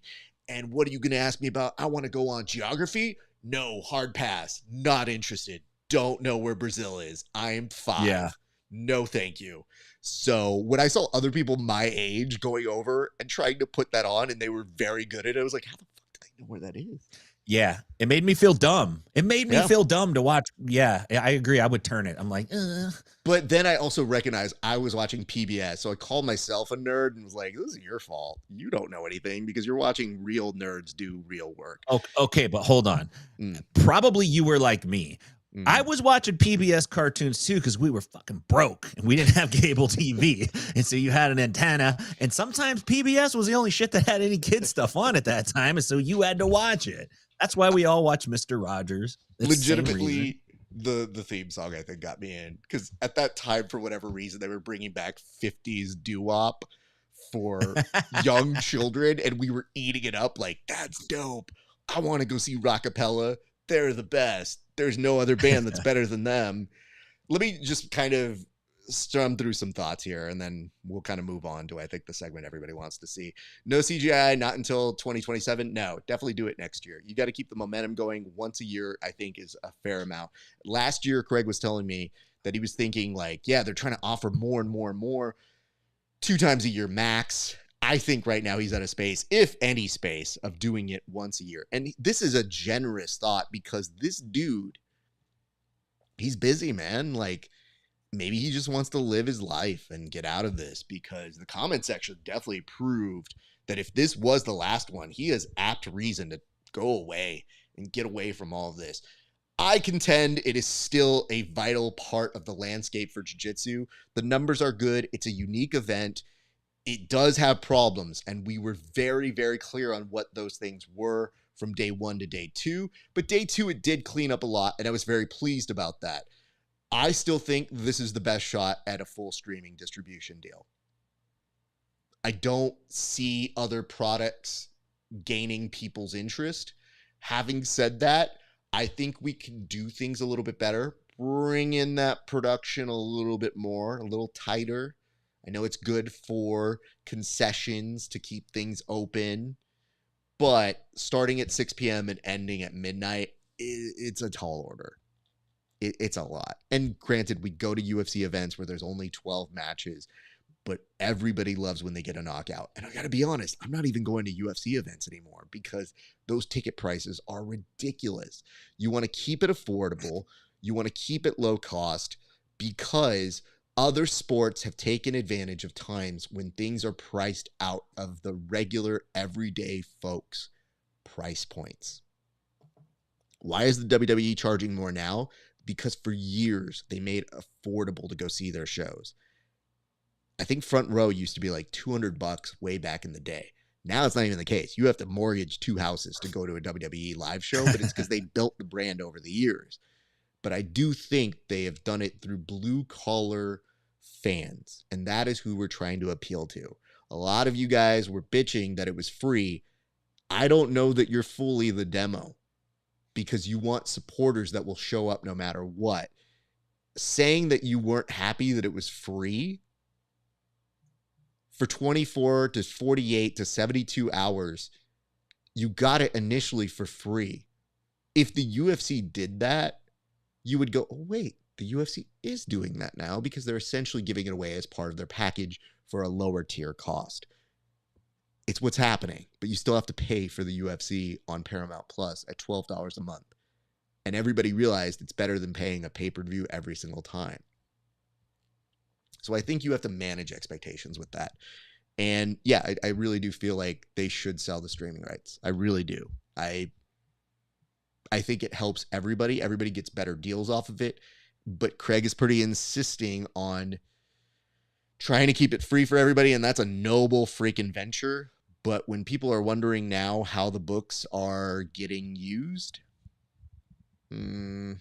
And what are you going to ask me about? I want to go on geography. No, hard pass. Not interested. Don't know where Brazil is. I am 5. Yeah. No, thank you. So when I saw other people my age going over and trying to put that on and they were very good at it, I was like, how the fuck do they know where that is? Yeah, it made me feel dumb. It made me feel dumb to watch. Yeah, I agree. I would turn it. I'm like, ugh. But then I also recognized I was watching PBS. So I called myself a nerd and was like, this is your fault. You don't know anything because you're watching real nerds do real work. Okay, but hold on. Probably you were like me. I was watching PBS cartoons too because we were fucking broke and we didn't have cable TV. And so you had an antenna. And sometimes PBS was the only shit that had any kid stuff on at that time. And so you had to watch it. That's why we all watch Mr. Rogers. Legitimately, the theme song, I think, got me in. Because at that time, for whatever reason, they were bringing back 50s doo-wop for young children. And we were eating it up like, that's dope. I want to go see Rockapella. They're the best. There's no other band that's better than them. Let me just kind of strum through some thoughts here, and then we'll kind of move on to, I think, the segment everybody wants to see. No CGI, not until 2027. No, definitely do it next year. You got to keep the momentum going. Once a year, I think, is a fair amount. Last year, Craig was telling me that he was thinking like, yeah, they're trying to offer more and more and more, 2 times a year max. I think right now he's at a space, if any space, of doing it once a year. And this is a generous thought because this dude, he's busy, man. Like, maybe he just wants to live his life and get out of this, because the comment section definitely proved that if this was the last one, he has apt reason to go away and get away from all of this. I contend it is still a vital part of the landscape for jiu-jitsu. The numbers are good. It's a unique event. It does have problems, and we were very, very clear on what those things were from day 1 to day 2. But day 2, it did clean up a lot, and I was very pleased about that. I still think this is the best shot at a full streaming distribution deal. I don't see other products gaining people's interest. Having said that, I think we can do things a little bit better, bring in that production a little bit more, a little tighter. I know it's good for concessions to keep things open, but starting at 6 p.m. and ending at midnight, it's a tall order. It's a lot. And granted, we go to UFC events where there's only 12 matches, but everybody loves when they get a knockout. And I got to be honest, I'm not even going to UFC events anymore because those ticket prices are ridiculous. You want to keep it affordable. You want to keep it low cost, because other sports have taken advantage of times when things are priced out of the regular everyday folks' price points. Why is the WWE charging more now? Because for years they made it affordable to go see their shows. I think front row used to be like $200 way back in the day. Now it's not even the case. You have to mortgage 2 houses to go to a WWE live show, but it's because they built the brand over the years. But I do think they have done it through blue collar fans, and that is who we're trying to appeal to. A lot of you guys were bitching that it was free. I don't know that you're fully the demo, because you want supporters that will show up no matter what. Saying that you weren't happy that it was free for 24 to 48 to 72 hours, you got it initially for free. If the UFC did that, you would go, oh, wait, the UFC is doing that now, because they're essentially giving it away as part of their package for a lower tier cost. It's what's happening, but you still have to pay for the UFC on Paramount Plus at $12 a month. And everybody realized it's better than paying a pay-per-view every single time. So I think you have to manage expectations with that. And yeah, I really do feel like they should sell the streaming rights. I really do. I think it helps everybody. Everybody gets better deals off of it. But Craig is pretty insisting on trying to keep it free for everybody, and that's a noble freaking venture. But when people are wondering now how the books are getting used, it's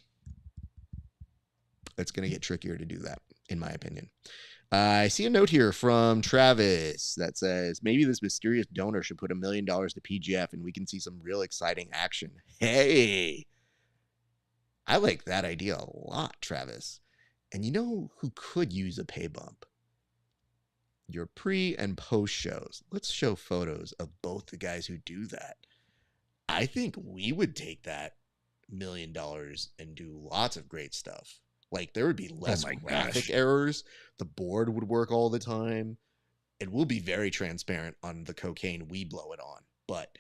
going to get trickier to do that, in my opinion. I see a note here from Travis that says, maybe this mysterious donor should put $1 million to PGF and we can see some real exciting action. Hey, I like that idea a lot, Travis. And you know who could use a pay bump? Your pre and post shows. Let's show photos of both the guys who do that. I think we would take that $1 million and do lots of great stuff. Like, there would be less graphic errors. The board would work all the time. It will be very transparent on the cocaine we blow it on. But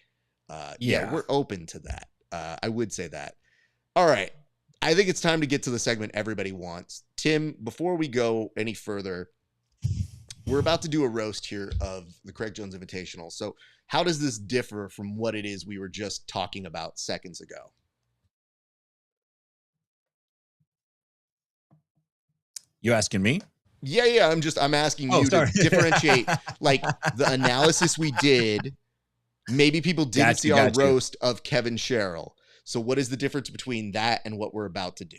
yeah, we're open to that. I would say that. All right. I think it's time to get to the segment everybody wants. Tim, before we go any further, we're about to do a roast here of the Craig Jones Invitational. So how does this differ from what it is we were just talking about seconds ago? You asking me? Yeah. I'm asking you to differentiate like the analysis we did. Maybe people didn't see our roast of Kevin Sherrill. So what is the difference between that and what we're about to do?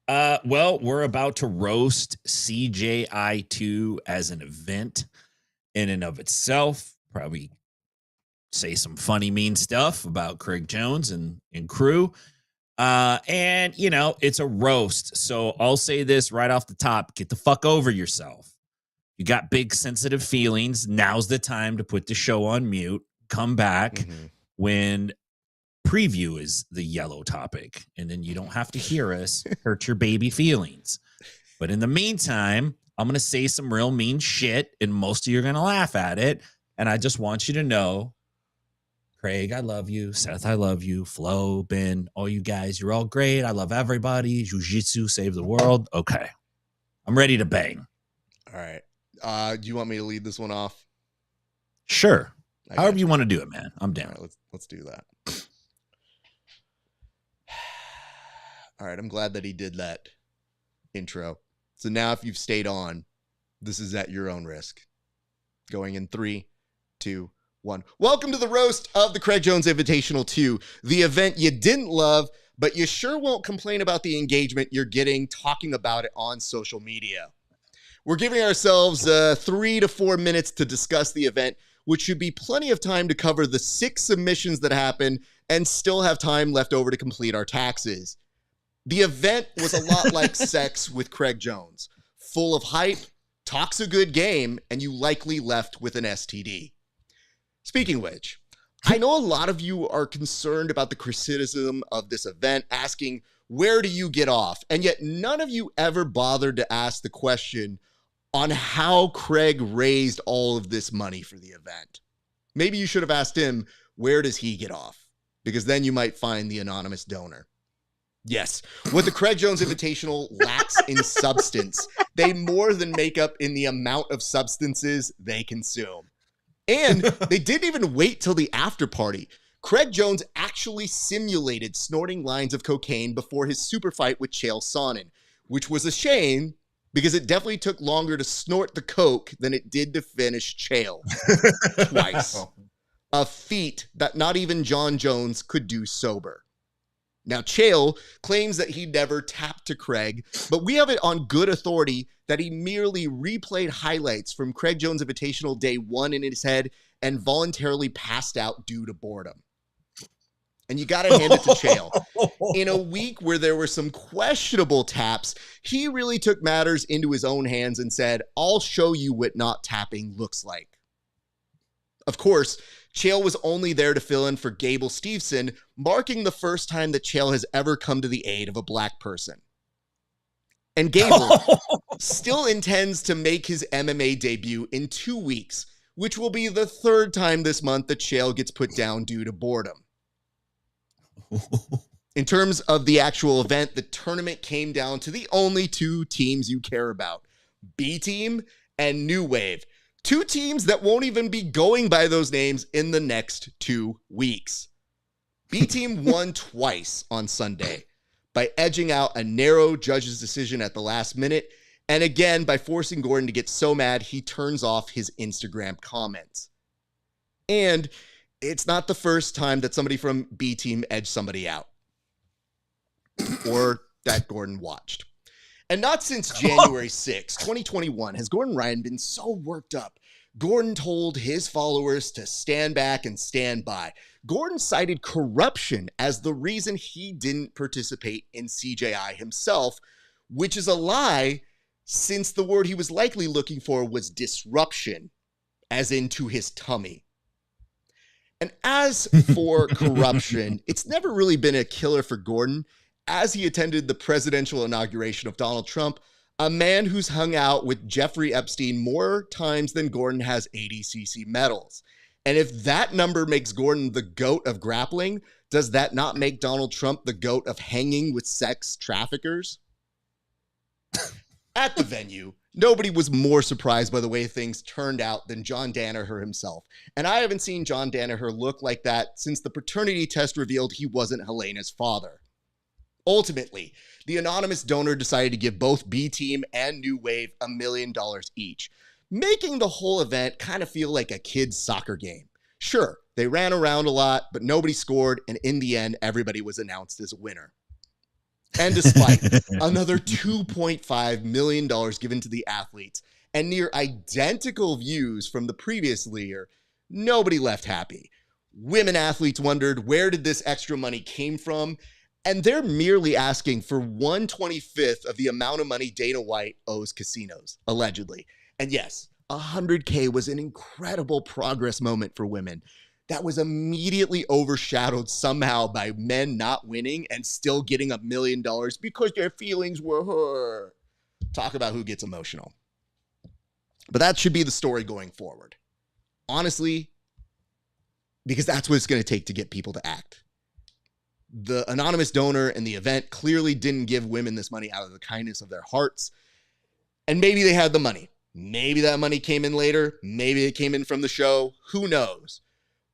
Well, we're about to roast CJI2 as an event in and of itself. Probably say some funny, mean stuff about Craig Jones and crew. And it's a roast. So I'll say this right off the top: get the fuck over yourself. You got big sensitive feelings. Now's the time to put the show on mute. Come back when preview is the yellow topic, and then you don't have to hear us hurt your baby feelings. But in the meantime, I'm going to say some real mean shit, and most of you are going to laugh at it. And I just want you to know, Craig, I love you. Seth, I love you. Flo, Ben, all you guys, you're all great. I love everybody. Jiu-jitsu, save the world. Okay. I'm ready to bang. All right. Do you want me to lead this one off? Sure. However you want to do it, man. I'm down. All right, let's do that. All right. I'm glad that he did that intro. So now if you've stayed on, this is at your own risk. Going in 3, 2, 1. Welcome to the roast of the Craig Jones Invitational 2, the event you didn't love, but you sure won't complain about the engagement you're getting talking about it on social media. We're giving ourselves 3 to 4 minutes to discuss the event, which should be plenty of time to cover the 6 submissions that happened and still have time left over to complete our taxes. The event was a lot like sex with Craig Jones, full of hype, talks a good game, and you likely left with an STD. Speaking of which, I know a lot of you are concerned about the criticism of this event, asking, where do you get off? And yet none of you ever bothered to ask the question on how Craig raised all of this money for the event. Maybe you should have asked him, where does he get off? Because then you might find the anonymous donor. Yes, what the Craig Jones Invitational lacks in substance, they more than make up in the amount of substances they consume. And they didn't even wait till the after party. Craig Jones actually simulated snorting lines of cocaine before his super fight with Chael Sonnen, which was a shame because it definitely took longer to snort the coke than it did to finish Chael twice. A feat that not even John Jones could do sober. Now, Chael claims that he never tapped to Craig, but we have it on good authority that he merely replayed highlights from Craig Jones Invitational Day 1 in his head and voluntarily passed out due to boredom. And you got to hand it to Chael. In a week where there were some questionable taps, he really took matters into his own hands and said, I'll show you what not tapping looks like. Of course, Chael was only there to fill in for Gable Steveson, marking the first time that Chael has ever come to the aid of a black person. And Gable still intends to make his MMA debut in 2 weeks, which will be the 3rd time this month that Chael gets put down due to boredom. In terms of the actual event, the tournament came down to the only 2 teams you care about, B Team and New Wave. 2 teams that won't even be going by those names in the next 2 weeks. B Team won twice on Sunday by edging out a narrow judge's decision at the last minute, and again by forcing Gordon to get so mad he turns off his Instagram comments. And it's not the first time that somebody from B Team edged somebody out. Or that Gordon watched. And not since January 6, 2021 has Gordon Ryan been so worked up. Gordon told his followers to stand back and stand by. Gordon cited corruption as the reason he didn't participate in CJI himself, which is a lie since the word he was likely looking for was disruption, as into his tummy. And as for corruption, it's never really been a killer for Gordon, as he attended the presidential inauguration of Donald Trump, a man who's hung out with Jeffrey Epstein more times than Gordon has ADCC medals. And if that number makes Gordon the GOAT of grappling, does that not make Donald Trump the GOAT of hanging with sex traffickers? At the venue, nobody was more surprised by the way things turned out than John Danaher himself. And I haven't seen John Danaher look like that since the paternity test revealed he wasn't Helena's father. Ultimately, the anonymous donor decided to give both B Team and New Wave $1 million each, making the whole event kind of feel like a kid's soccer game. Sure, they ran around a lot, but nobody scored, and in the end, everybody was announced as a winner. And despite another $2.5 million given to the athletes and near identical views from the previous year, nobody left happy. Women athletes wondered where did this extra money came from, And they're merely asking for 1/25th of the amount of money Dana White owes casinos, allegedly. And yes, 100K was an incredible progress moment for women. That was immediately overshadowed somehow by men not winning and still getting $1 million because their feelings were hurt. Talk about who gets emotional. But that should be the story going forward. Honestly, because that's what it's going to take to get people to act. The anonymous donor and the event clearly didn't give women this money out of the kindness of their hearts. And maybe they had the money. Maybe that money came in later. Maybe it came in from the show. Who knows?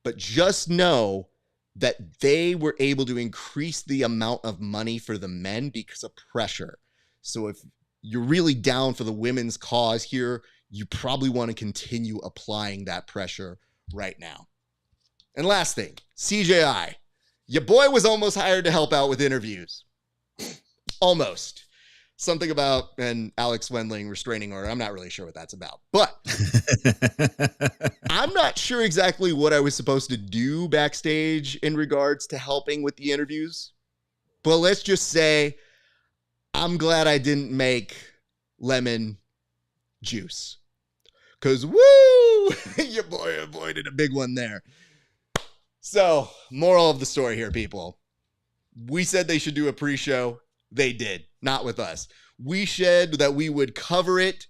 But just know that they were able to increase the amount of money for the men because of pressure. So if you're really down for the women's cause here, you probably want to continue applying that pressure right now. And last thing, CJI. Your boy was almost hired to help out with interviews. Almost. Something about an Alex Wendling restraining order. I'm not really sure what that's about. But I'm not sure exactly what I was supposed to do backstage in regards to helping with the interviews. But let's just say I'm glad I didn't make lemon juice. Because, woo, your boy avoided a big one there. So, moral of the story here, people. We said they should do a pre-show. They did. Not with us. We said that we would cover it.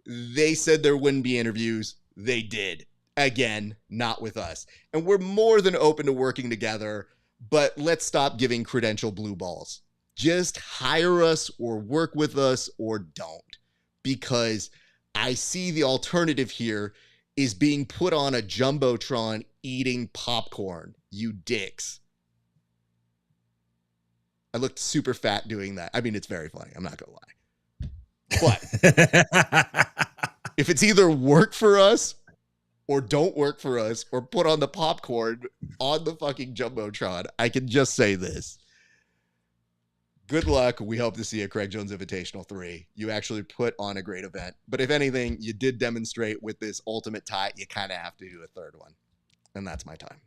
They said there wouldn't be interviews. They did. Again, not with us. And we're more than open to working together, but let's stop giving credential blue balls. Just hire us or work with us or don't. Because I see the alternative here is being put on a Jumbotron eating popcorn, you dicks. I looked super fat doing that. I mean, it's very funny. I'm not going to lie. But if it's either work for us or don't work for us or put on the popcorn on the fucking Jumbotron, I can just say this. Good luck. We hope to see a Craig Jones Invitational 3. You actually put on a great event. But if anything, you did demonstrate with this ultimate tie, you kind of have to do a third one. And that's my time.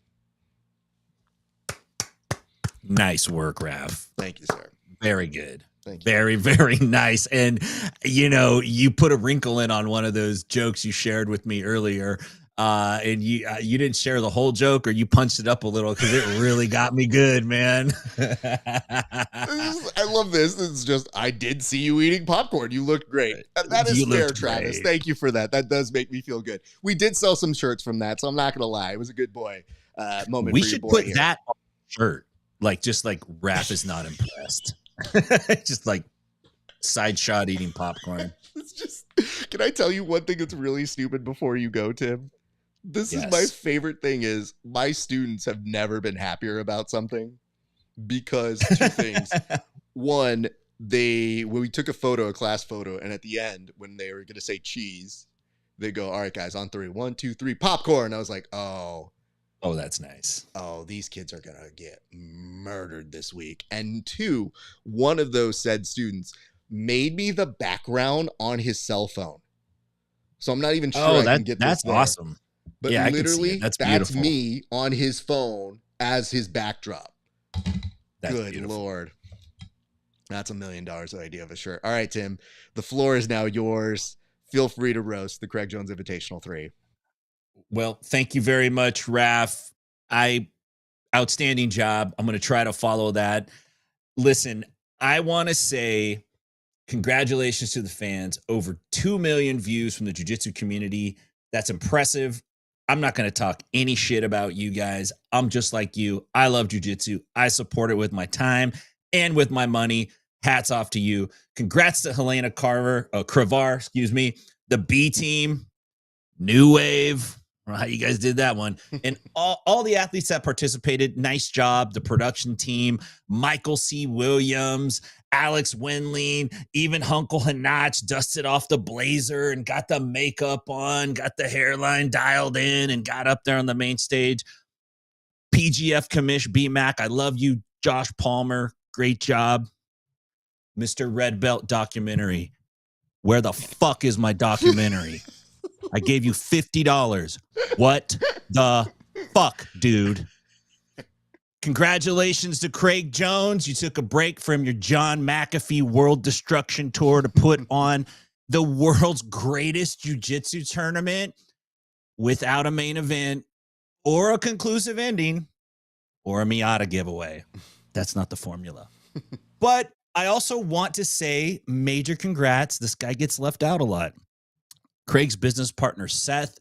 Nice work, Raf. Thank you, sir. Very good. Thank you. Very, very nice. And, you know, you put a wrinkle in on one of those jokes you shared with me earlier. And you didn't share the whole joke, or you punched it up a little because it really got me good, man. I love this. This is just, I did see you eating popcorn. You looked great. That is fair, Travis. Thank you for that. That does make me feel good. We did sell some shirts from that, so I'm not going to lie. It was a good boy moment. We for should your boy put here. that on a shirt. Like, just like Raf is not impressed. Just like side shot eating popcorn. It's just, can I tell you one thing that's really stupid before you go, Tim? This is my favorite thing is my students have never been happier about something because two things. One, when we took a photo, a class photo, and at the end, when they were going to say cheese, they go, all right, guys, on 3, 1, 2, 3, popcorn. I was like, oh, that's nice. Oh, these kids are going to get murdered this week. And 2, one of those said students made me the background on his cell phone. So I'm not even sure I can get this. That's awesome. But yeah, literally, that's me on his phone as his backdrop. Good beautiful. Lord. That's $1 million idea of a shirt. All right, Tim, the floor is now yours. Feel free to roast the Craig Jones Invitational 3. Well, thank you very much, Raf. Outstanding job. I'm going to try to follow that. Listen, I want to say congratulations to the fans. Over 2 million views from the jiu-jitsu community. That's impressive. I'm not going to talk any shit about you guys. I'm just like you. I love jiu-jitsu. I support it with my time and with my money. Hats off to you. Congrats to Helena Cravar, the B team, New Wave. How you guys did that one. And all the athletes that participated, nice job. The production team, Michael C. Williams, Alex Wendling, even Hunkel Hanach dusted off the blazer and got the makeup on, got the hairline dialed in, and got up there on the main stage. PGF Commish, BMAC, I love you. Josh Palmer, great job. Mr. Red Belt documentary. Where the fuck is my documentary? I gave you $50. What the fuck, dude? Congratulations to Craig Jones. You took a break from your John McAfee World Destruction Tour to put on the world's greatest jiu-jitsu tournament without a main event or a conclusive ending or a Miata giveaway. That's not the formula. But I also want to say major congrats. This guy gets left out a lot. Craig's business partner, Seth.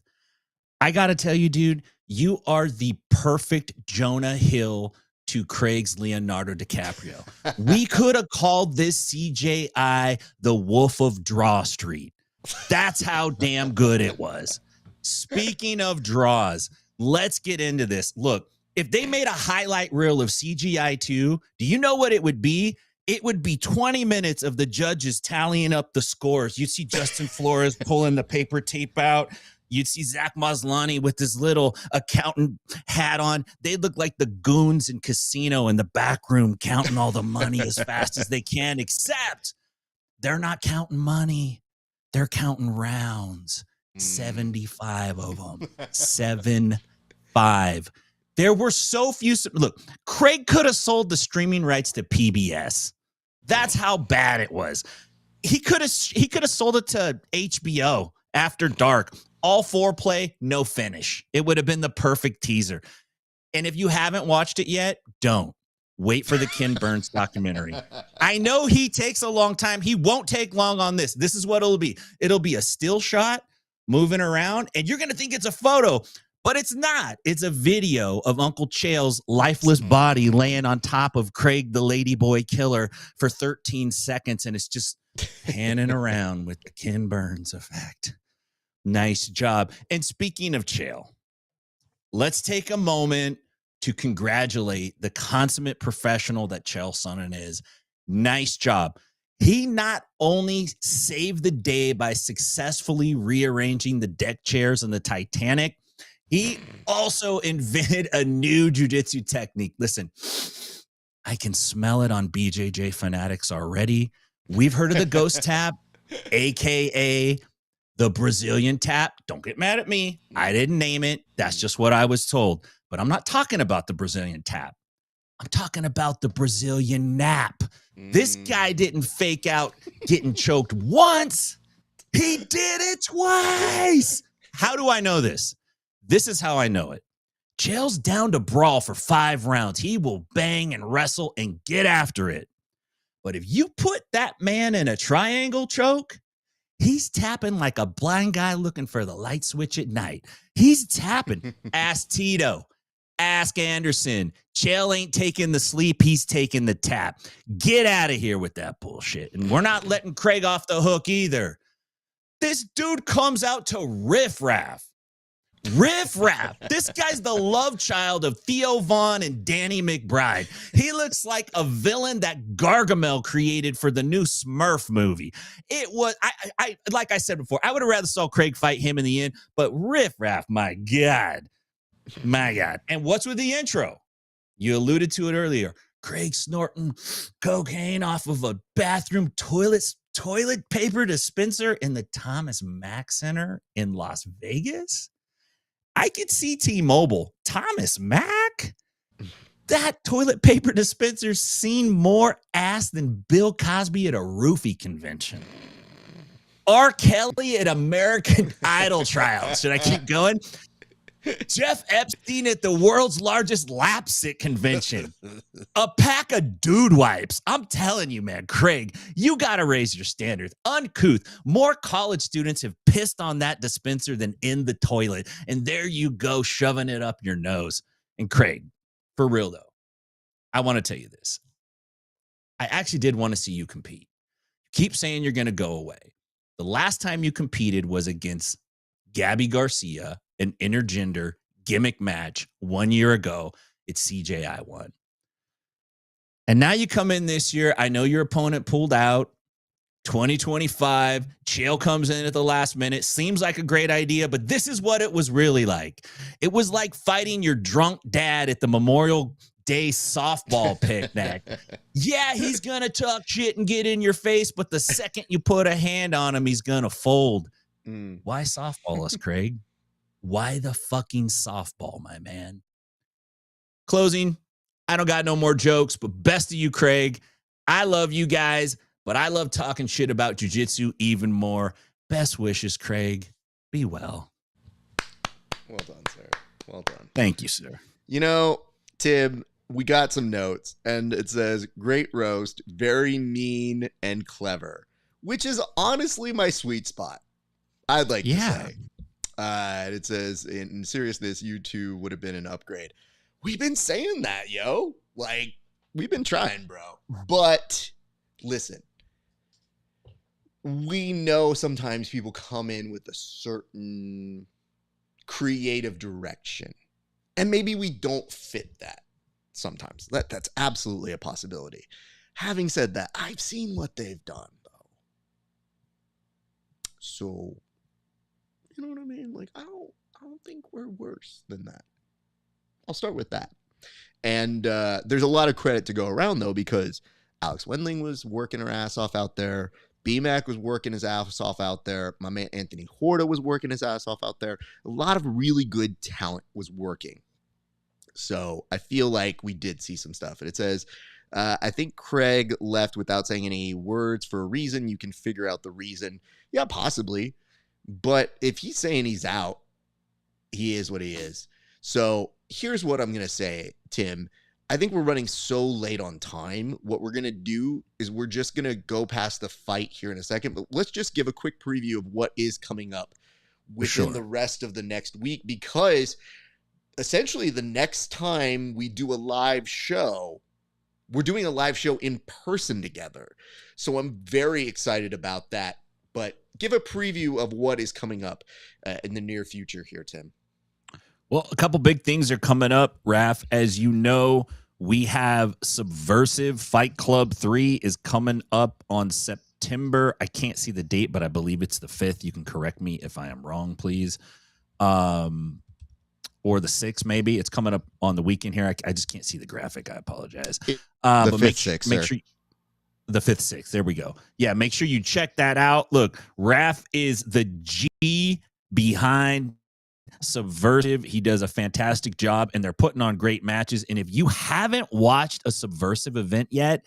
I got to tell you, dude, you are the perfect Jonah Hill to Craig's Leonardo DiCaprio. We could have called this CJI the Wolf of Draw Street. That's how damn good it was. Speaking of draws, let's get into this. Look, if they made a highlight reel of CGI 2, do you know what it would be? It would be 20 minutes of the judges tallying up the scores. You'd see Justin Flores pulling the paper tape out. You'd see Zach Maslany with his little accountant hat on. They look like the goons in Casino in the back room counting all the money as fast as they can, except they're not counting money. They're counting rounds. 75 of them. 75. There were so few. Look, Craig could have sold the streaming rights to PBS. That's how bad it was. He could have sold it to HBO after dark. All foreplay, no finish. It would have been the perfect teaser. And if you haven't watched it yet, don't. Wait for the Ken Burns documentary. I know he takes a long time. He won't take long on this. This is what it'll be. It'll be a still shot moving around, and you're going to think it's a photo, but it's not. It's a video of Uncle Chael's lifeless body laying on top of Craig the Ladyboy Killer for 13 seconds, and it's just panning around with the Ken Burns effect. Nice job. And speaking of Chael, let's take a moment to congratulate the consummate professional that Chael Sonnen is. Nice job. He not only saved the day by successfully rearranging the deck chairs on the Titanic, he also invented a new jiu-jitsu technique. Listen, I can smell it on BJJ fanatics already. We've heard of the ghost tap, a.k.a. the Brazilian tap. Don't get mad at me. I didn't name it. That's just what I was told. But I'm not talking about the Brazilian tap. I'm talking about the Brazilian nap. This guy didn't fake out getting choked once. He did it twice. How do I know this? This is how I know it. Chael's down to brawl for 5 rounds. He will bang and wrestle and get after it. But if you put that man in a triangle choke, he's tapping like a blind guy looking for the light switch at night. He's tapping. Ask Tito. Ask Anderson. Chael ain't taking the sleep. He's taking the tap. Get out of here with that bullshit. And we're not letting Craig off the hook either. This dude comes out to Riff Raff. Riff Raff. This guy's the love child of Theo Vaughn and Danny McBride. He looks like a villain that Gargamel created for the new Smurf movie. It was, I like I said before, I would have rather saw Craig fight him in the end, but Riff Raff, my God. My God. And what's with the intro? You alluded to it earlier. Craig snorting cocaine off of a bathroom toilet paper dispenser in the Thomas Mack Center in Las Vegas. I could see T-Mobile. Thomas Mack? That toilet paper dispenser's seen more ass than Bill Cosby at a roofie convention. R. Kelly at American Idol trials. Should I keep going? Jeff Epstein at the world's largest lapsick convention. A pack of dude wipes. I'm telling you, man, Craig, you got to raise your standards. Uncouth. More college students have pissed on that dispenser than in the toilet. And there you go, shoving it up your nose. And Craig, for real though, I want to tell you this. I actually did want to see you compete. Keep saying you're going to go away. The last time you competed was against Gabby Garcia, an intergender gimmick match 1 year ago. It's CJI won. And now you come in this year. I know your opponent pulled out. 2025. Chael comes in at the last minute. Seems like a great idea, but this is what it was really like. It was like fighting your drunk dad at the Memorial Day softball picnic. Yeah, he's going to talk shit and get in your face, but the second you put a hand on him, he's going to fold. Why softball us, Craig? Why the fucking softball, my man? Closing, I don't got no more jokes, but best of you, Craig. I love you guys, but I love talking shit about jiu-jitsu even more. Best wishes, Craig. Be well. Well done, sir. Well done. Thank you, sir. You know, Tim, we got some notes, and it says, great roast, very mean and clever, which is honestly my sweet spot, I'd like to say. It says, in seriousness, you two would have been an upgrade. We've been saying that, yo. Like, we've been trying, bro. But listen, we know sometimes people come in with a certain creative direction, and maybe we don't fit that sometimes. That's absolutely a possibility. Having said that, I've seen what they've done, though. So, you know what I mean? Like, I don't think we're worse than that. I'll start with that. And there's a lot of credit to go around, though, because Alex Wendling was working her ass off out there. BMAC was working his ass off out there. My man Anthony Horta was working his ass off out there. A lot of really good talent was working. So I feel like we did see some stuff. And it says, I think Craig left without saying any words for a reason. You can figure out the reason. Yeah, possibly. But if he's saying he's out, he is what he is. So here's what I'm going to say, Tim. I think we're running so late on time. What we're going to do is we're just going to go past the fight here in a second. But let's just give a quick preview of what is coming up within the rest of the next week. Because essentially the next time we do a live show, we're doing a live show in person together. So I'm very excited about that. But give a preview of what is coming up in the near future here, Tim. Well, a couple big things are coming up, Raf. As you know, we have Subversive Fight Club 3 is coming up on September. I can't see the date, but I believe it's the 5th. You can correct me if I am wrong, please. Or the 6th, maybe. It's coming up on the weekend here. I just can't see the graphic. I apologize. The but 5th, make sure the 5th, 6th. There we go. Yeah, make sure you check that out. Look, Raf is the G behind Subversive. He does a fantastic job, and they're putting on great matches. And if you haven't watched a Subversive event yet,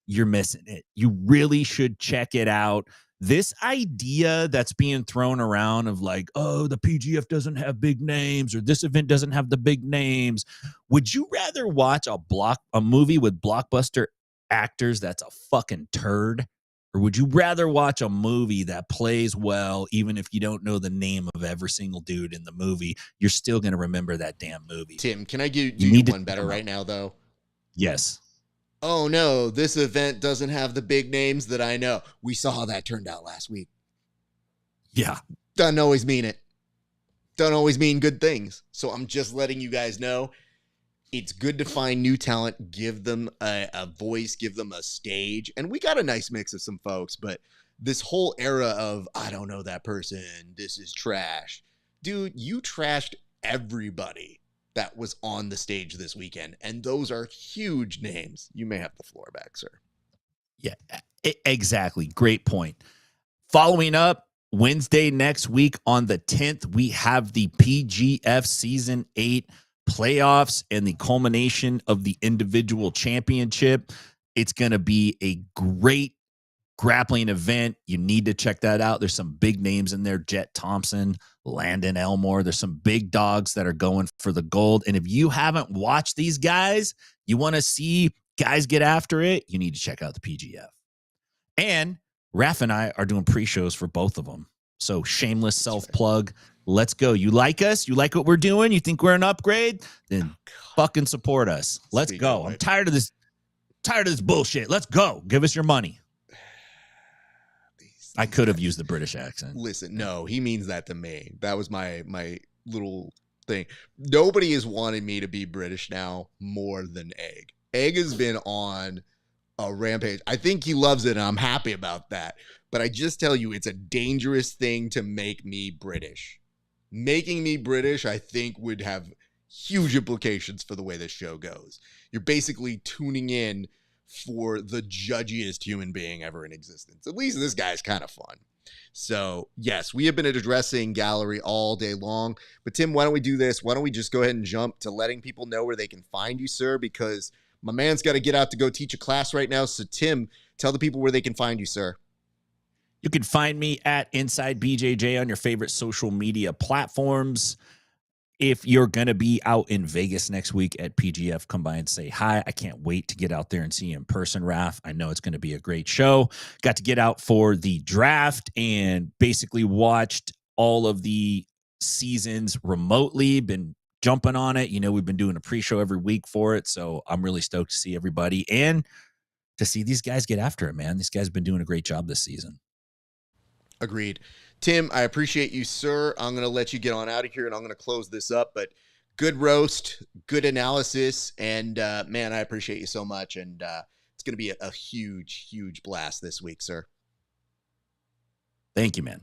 you're missing it. You really should check it out. This idea that's being thrown around of like, oh, the PGF doesn't have big names, or this event doesn't have the big names. Would you rather watch a movie with blockbuster actors that's a fucking turd? Or would you rather watch a movie that plays well, even if you don't know the name of every single dude in the movie? You're still going to remember that damn movie. Tim, can I do you one better right now, though? Yes. Oh, no, this event doesn't have the big names that I know. We saw how that turned out last week. Yeah. Doesn't always mean it. Doesn't always mean good things. So I'm just letting you guys know. It's good to find new talent, give them a voice, give them a stage. And we got a nice mix of some folks, but this whole era of, I don't know that person, this is trash. Dude, you trashed everybody that was on the stage this weekend. And those are huge names. You may have the floor back, sir. Yeah, exactly. Great point. Following up, Wednesday next week on the 10th, we have the PGF Season 8 playoffs and the culmination of the individual championship. It's going to be a great grappling event. You need to check that out. There's some big names in there. Jet Thompson, Landon Elmore. There's some big dogs that are going for the gold. And if you haven't watched these guys, you want to see guys get after it, you need to check out the PGF. And Raf and I are doing pre-shows for both of them. So shameless self-plug. Let's go. You like us? You like what we're doing? You think we're an upgrade? Then fucking support us. Let's go. I'm tired of this bullshit. Let's go. Give us your money. I could have used the British accent. Listen, no, he means that to me. That was my little thing. Nobody has wanted me to be British now more than Egg. Egg has been on a rampage. I think he loves it, and I'm happy about that. But I just tell you, it's a dangerous thing to make me British. Making me British, I think, would have huge implications for the way this show goes. You're basically tuning in for the judgiest human being ever in existence. At least this guy's kind of fun. So, yes, we have been addressing gallery all day long. But, Tim, why don't we do this? Why don't we just go ahead and jump to letting people know where they can find you, sir? Because my man's got to get out to go teach a class right now. So, Tim, tell the people where they can find you, sir. You can find me at Inside BJJ on your favorite social media platforms. If you're going to be out in Vegas next week at PGF, come by and say hi. I can't wait to get out there and see you in person, Raf. I know it's going to be a great show. Got to get out for the draft and basically watched all of the seasons remotely. Been jumping on it. You know, we've been doing a pre-show every week for it. So I'm really stoked to see everybody and to see these guys get after it, man. These guys have been doing a great job this season. Agreed. Tim, I appreciate you, sir. I'm going to let you get on out of here, and I'm going to close this up. But good roast, good analysis, and, man, I appreciate you so much. And it's going to be a huge, huge blast this week, sir. Thank you, man.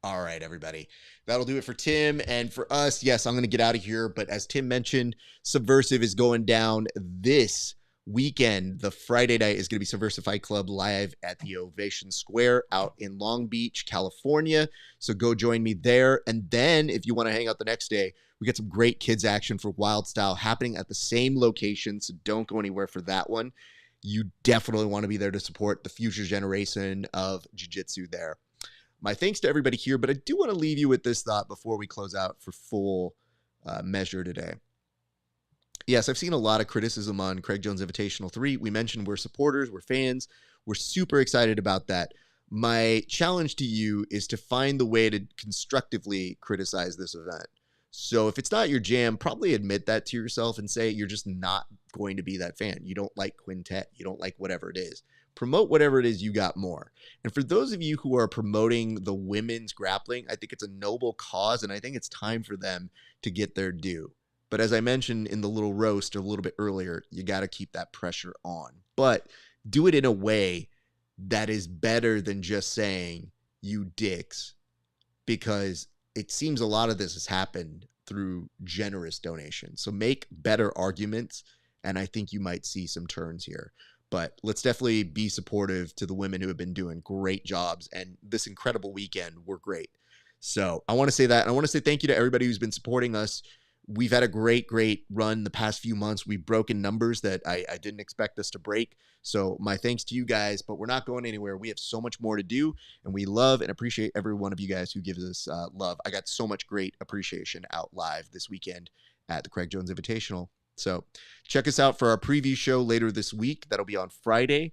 All right, everybody. That'll do it for Tim. And for us, yes, I'm going to get out of here. But as Tim mentioned, Subversive is going down this weekend. The Friday night is going to be Subversive Fight Club live at the Ovation Square out in Long Beach, California. So go join me there. And then if you want to hang out the next day, we got some great kids action for Wild Style happening at the same location. So don't go anywhere for that one. You definitely want to be there to support the future generation of jiu-jitsu there. My thanks to everybody here, but I do want to leave you with this thought before we close out for full measure today. Yes, I've seen a lot of criticism on Craig Jones Invitational 3. We mentioned we're supporters, we're fans. We're super excited about that. My challenge to you is to find the way to constructively criticize this event. So if it's not your jam, probably admit that to yourself and say you're just not going to be that fan. You don't like Quintet. You don't like whatever it is. Promote whatever it is you got more. And for those of you who are promoting the women's grappling, I think it's a noble cause, and I think it's time for them to get their due. But as I mentioned in the little roast a little bit earlier, you got to keep that pressure on. But do it in a way that is better than just saying, you dicks, because it seems a lot of this has happened through generous donations. So make better arguments, and I think you might see some turns here. But let's definitely be supportive to the women who have been doing great jobs, and this incredible weekend were great. So I want to say that, and I want to say thank you to everybody who's been supporting us. We've had a great, great run the past few months. We've broken numbers that I didn't expect us to break. So my thanks to you guys, but we're not going anywhere. We have so much more to do, and we love and appreciate every one of you guys who gives us love. I got so much great appreciation out live this weekend at the Craig Jones Invitational. So check us out for our preview show later this week. That'll be on Friday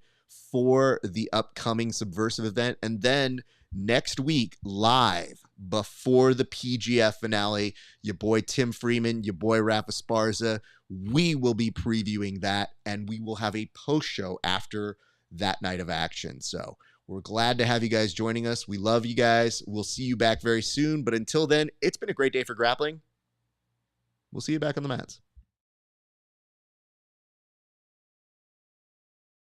for the upcoming Subversive event. And then next week, live before the PGF finale, your boy Tim Freeman, your boy RAF ESPARZA, we will be previewing that, and we will have a post show after that night of action. So we're glad to have you guys joining us. We love you guys. We'll see you back very soon. But until then, it's been a great day for grappling. We'll see you back on the mats.